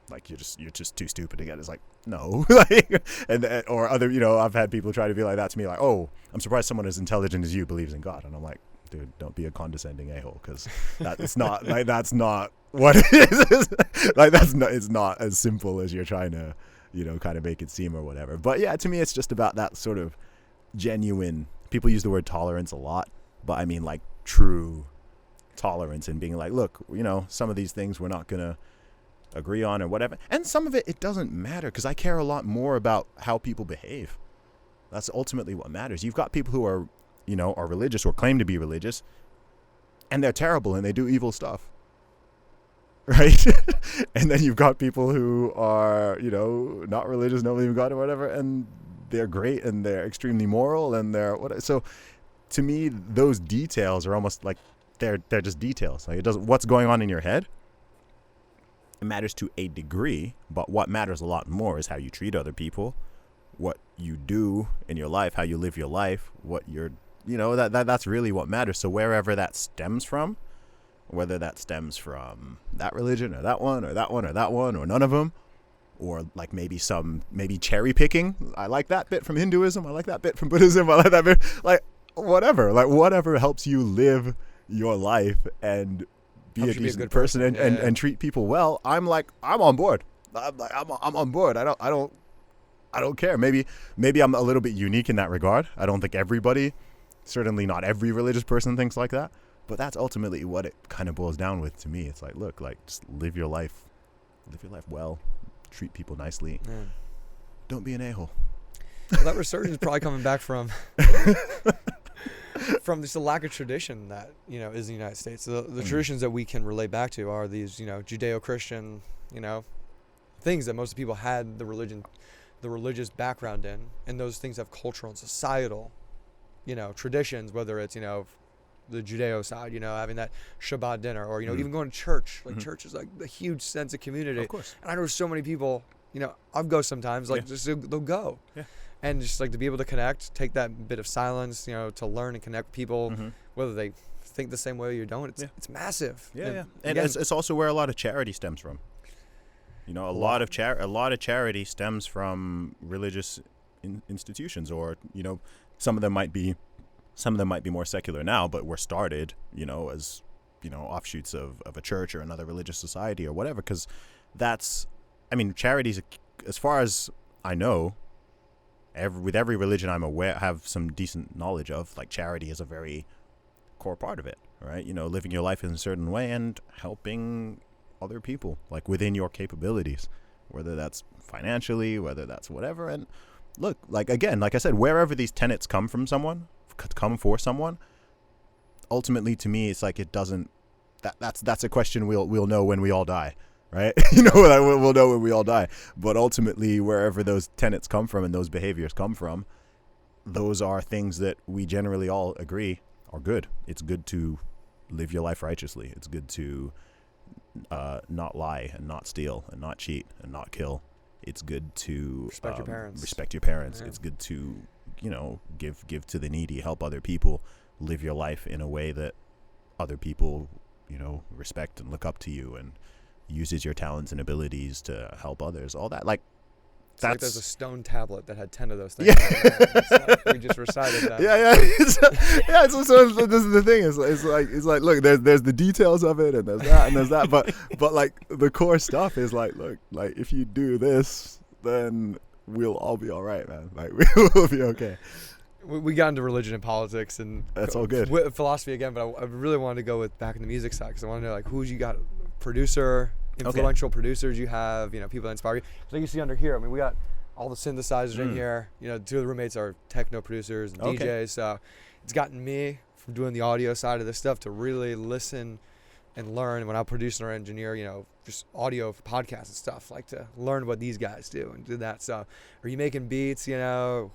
like you're just too stupid to get it. It's like, no. Or other, I've had people try to be like that to me, like, oh, I'm surprised someone as intelligent as you believes in God. And I'm like, dude, don't be a condescending a-hole, because that's not that's not what it is. It's not as simple as you're trying to kind of make it seem or whatever. But yeah, to me, it's just about that sort of genuine, people use the word tolerance a lot, but I mean like true tolerance, and being like, look, some of these things we're not gonna agree on or whatever, and some of it doesn't matter, because I care a lot more about how people behave. That's ultimately what matters. You've got people who are are religious or claim to be religious, and they're terrible and they do evil stuff, right? And then you've got people who are not religious, don't believe in God or whatever, and they're great and they're extremely moral and they're whatever. So to me, those details are almost like they're just details. Like, it doesn't, what's going on in your head It matters to a degree, but what matters a lot more is how you treat other people, what you do in your life, how you live your life, what you're, that's really what matters. So wherever that stems from, whether that stems from that religion or that one or that one or that one or none of them, or like maybe cherry picking. I like that bit from Hinduism. I like that bit from Buddhism. I like that bit, like whatever helps you live your life and be a decent person and treat people well. I'm on board. I'm on board. I don't care. Maybe I'm a little bit unique in that regard. I don't think everybody, certainly not every religious person thinks like that, but that's ultimately what it kind of boils down with to me. It's like, look, like just live your life well, treat people nicely. Yeah. Don't be an a-hole. Well, that resurgence is probably coming back from just a lack of tradition that, is the United States. The traditions that we can relate back to are these, Judeo-Christian, things that most people had the religious background in, and those things have cultural and societal, traditions, whether it's, the Judeo side, having that Shabbat dinner, or, even going to church. Like, church is like a huge sense of community. Of course. And I know so many people, I'll go sometimes, like, just they'll go. Yeah. And just like to be able to connect, take that bit of silence, to learn and connect with people, whether they think the same way you don't. It's massive. Yeah. And it's also where a lot of charity stems from. A lot of charity stems from religious institutions, or some of them might be more secular now, but were started as offshoots of a church or another religious society or whatever. Because charities, as far as I know, with every religion I'm aware, have some decent knowledge of, like, charity is a very core part of it, right? Living your life in a certain way and helping other people, like, within your capabilities, whether that's financially, whether that's whatever. And look, like, again, like I said, wherever these tenets come for someone, ultimately, to me, it's like, it doesn't, that's a question we'll know when we all die, right? We'll know when we all die. But ultimately, wherever those tenets come from and those behaviors come from, those are things that we generally all agree are good. It's good to live your life righteously. It's good to not lie and not steal and not cheat and not kill. It's good to respect your parents. Yeah. It's good to give to the needy, help other people, live your life in a way that other people respect and look up to you, and uses your talents and abilities to help others. All that, like, it's like there's a stone tablet that had 10 of those things. Yeah. Like we just recited that. Yeah. So this is the thing. It's like look, there's the details of it, and there's that and there's that, but like the core stuff is like, look, like, if you do this, then we'll all be all right, man. Like, we will be okay. We got into religion and politics, and that's all good. Philosophy again, but I really wanted to go with back in the music side, because I want to know, like, who's you got producer. Influential producers you have, people that inspire you. So you see under here, we got all the synthesizers in here. 2 of the roommates are techno producers and DJs. So it's gotten me, from doing the audio side of this stuff, to really listen and learn when I produce or engineer, just audio for podcasts and stuff, like to learn what these guys do and do that. So are you making beats? I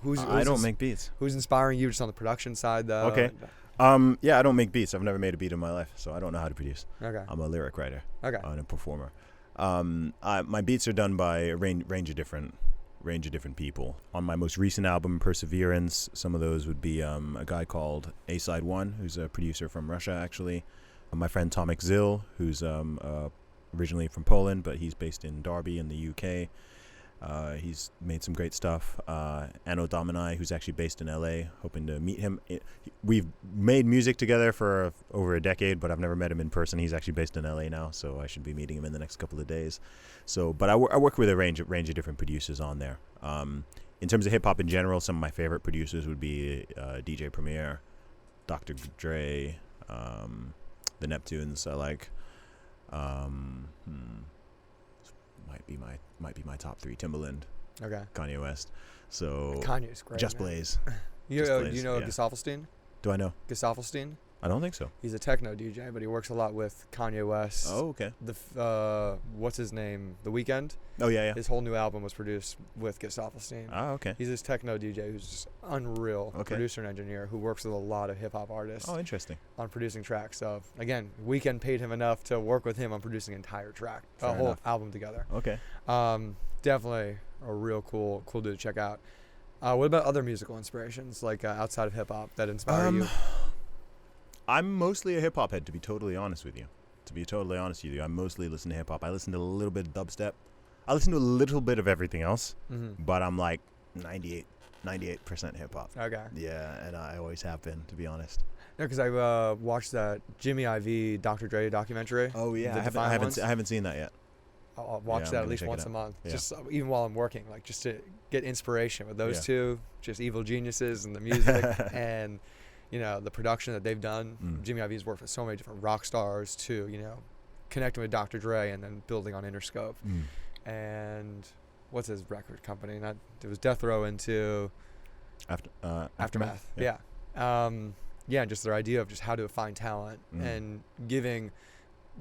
don't make beats. Who's inspiring you just on the production side, though? Okay. I don't make beats. I've never made a beat in my life, so I don't know how to produce. Okay. I'm a lyric writer. Okay. And a performer. My beats are done by a range of different people. On my most recent album, Perseverance, some of those would be a guy called A-Side One, who's a producer from Russia, actually. My friend Tomek Zill, who's originally from Poland, but he's based in Derby in the UK. He's made some great stuff. Anno Domini, who's actually based in LA, hoping to meet him. We've made music together for over a decade, but I've never met him in person. He's actually based in LA now, so I should be meeting him in the next couple of days. So, but I work with a range of different producers on there. In terms of hip hop in general, some of my favorite producers would be DJ Premier, Dr. Dre, the Neptunes. I like. Might be my top 3. Timbaland. Okay. Kanye West. So Kanye's great. Just man. Blaze. Do you know yeah. Gesaffelstein? Do I know? Gesaffelstein? I don't think so. He's a techno DJ, but he works a lot with Kanye West. Oh, okay. What's his name? The Weeknd. Oh, yeah. His whole new album was produced with Gustaffelstein. Oh, okay. He's this techno DJ who's just unreal producer and engineer who works with a lot of hip hop artists. Oh, interesting. On producing tracks. So again, Weeknd paid him enough to work with him on producing an entire track, Fair a whole enough. album together. Okay. Definitely a real cool dude to check out. What about other musical inspirations, like outside of hip hop, that inspire you? I'm mostly a hip hop head, to be totally honest with you. I mostly listen to hip hop. I listen to a little bit of dubstep. I listen to a little bit of everything else, but I'm like 98% hip hop. Okay. Yeah, and I always have been, to be honest. Yeah, because I watched that Jimmy IV Dr. Dre documentary. Oh yeah, I haven't seen that yet. I'll watch that at least once a month, just even while I'm working, like just to get inspiration with those two, just evil geniuses and the music and the production that they've done. Jimmy Iov's worked with so many different rock stars too, connecting with Dr. Dre and then building on Interscope. And what's his record company? It was Death Row into Aftermath. Yeah. Just their idea of just how to find talent and giving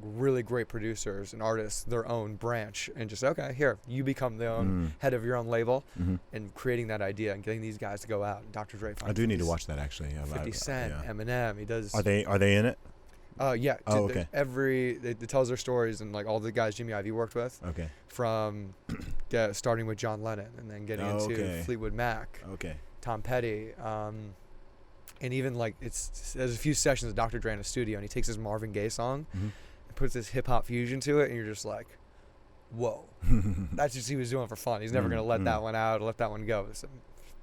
really great producers and artists their own branch and just, okay, here, you become the own head of your own label and creating that idea and getting these guys to go out. And Dr. Dre. I do need to watch that, actually. 50 Cent, Eminem, he does. Are they in it? Yeah. Oh, okay. It tells their stories and like all the guys Jimmy Iovine worked with. Okay. From starting with John Lennon and then getting into Fleetwood Mac. Okay. Tom Petty. And even like there's a few sessions of Dr. Dre in a studio and he takes his Marvin Gaye song and puts this hip hop fusion to it and you're just like, whoa. That's just he was doing for fun. He's never gonna let that one out or let that one go. It's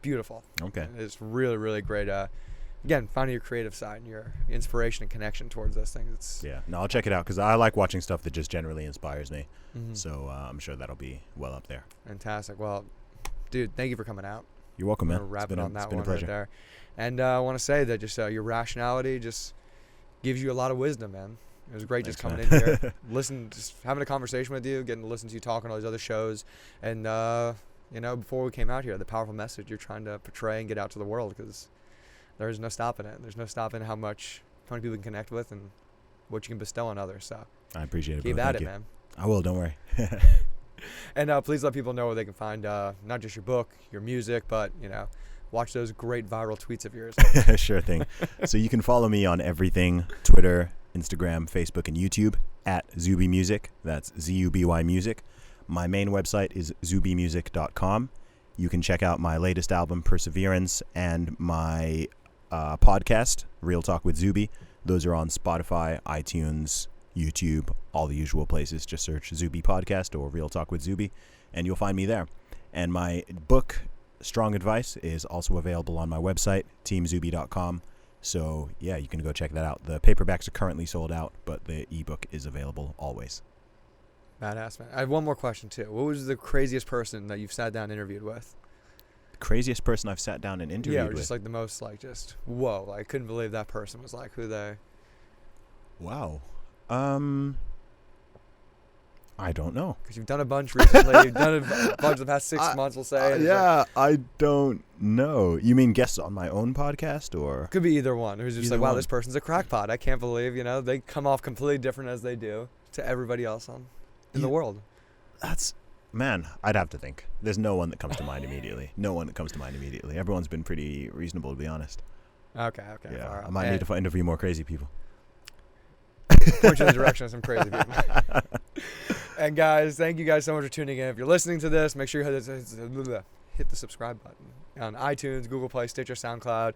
beautiful. Okay. And it's really, really great. Again, finding your creative side and your inspiration and connection towards those things. I'll check it out because I like watching stuff that just generally inspires me. So I'm sure that'll be well up there. Fantastic. Well, dude, thank you for coming out. You're welcome, man. It's been a pleasure. Right there. And I want to say that just your rationality just gives you a lot of wisdom, man. It was great. Thanks, just coming in here, just having a conversation with you, getting to listen to you talk on all these other shows. And, before we came out here, the powerful message you're trying to portray and get out to the world because there's no stopping it. There's no stopping how many people you can connect with and what you can bestow on others. So I appreciate it. Keep at it, man. I will. Don't worry. And please let people know where they can find not just your book, your music, but, watch those great viral tweets of yours. Sure thing. So you can follow me on everything, Twitter, Instagram, Facebook, and YouTube at zubymusic. That's ZUBY Music. My main website is zubymusic.com. You can check out my latest album, Perseverance, and my podcast, Real Talk with Zuby. Those are on Spotify, iTunes, YouTube, all the usual places. Just search Zuby Podcast or Real Talk with Zuby, and you'll find me there. And my book, Strong Advice, is also available on my website, teamzuby.com. So, yeah, you can go check that out. The paperbacks are currently sold out, but the ebook is available always. Badass, man. I have one more question, too. What was the craziest person that you've sat down and interviewed with? The craziest person I've sat down and interviewed with? Yeah, just like the most, like, just, whoa. I couldn't believe that person was like who they... Wow. I don't know. Because you've done a bunch recently. You've done a bunch the past 6 months, we'll say. I don't know. You mean guests on my own podcast, or? Could be either one. Who's just either like, wow, one. this person's a crackpot. I can't believe, they come off completely different as they do to everybody else in the world. Man, I'd have to think. There's no one that comes to mind immediately. Everyone's been pretty reasonable, to be honest. Okay. Yeah, I might need to interview more crazy people. Point you in the direction of some crazy people. And guys, thank you guys so much for tuning in. If you're listening to this, make sure you hit the subscribe button on iTunes, Google Play, Stitcher, SoundCloud,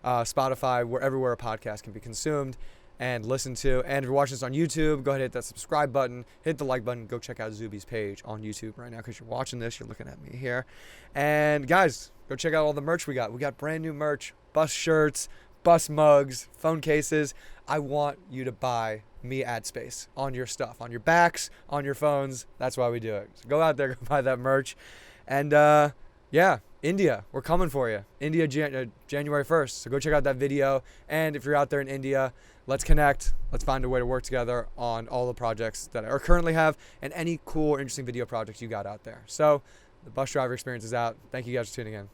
Spotify, everywhere a podcast can be consumed and listened to. And if you're watching this on YouTube, go ahead and hit that subscribe button, hit the like button, go check out Zuby's page on YouTube right now because you're watching this, you're looking at me here. And guys, go check out all the merch we got. We got brand new merch, bus shirts, bus mugs, phone cases. I want you to buy me ad space on your stuff, on your backs, on your phones. That's why we do it. So go out there, go buy that merch. And India, we're coming for you. India, January 1st. So go check out that video. And if you're out there in India, let's connect. Let's find a way to work together on all the projects that I currently have and any cool or interesting video projects you got out there. So the bus driver experience is out. Thank you guys for tuning in.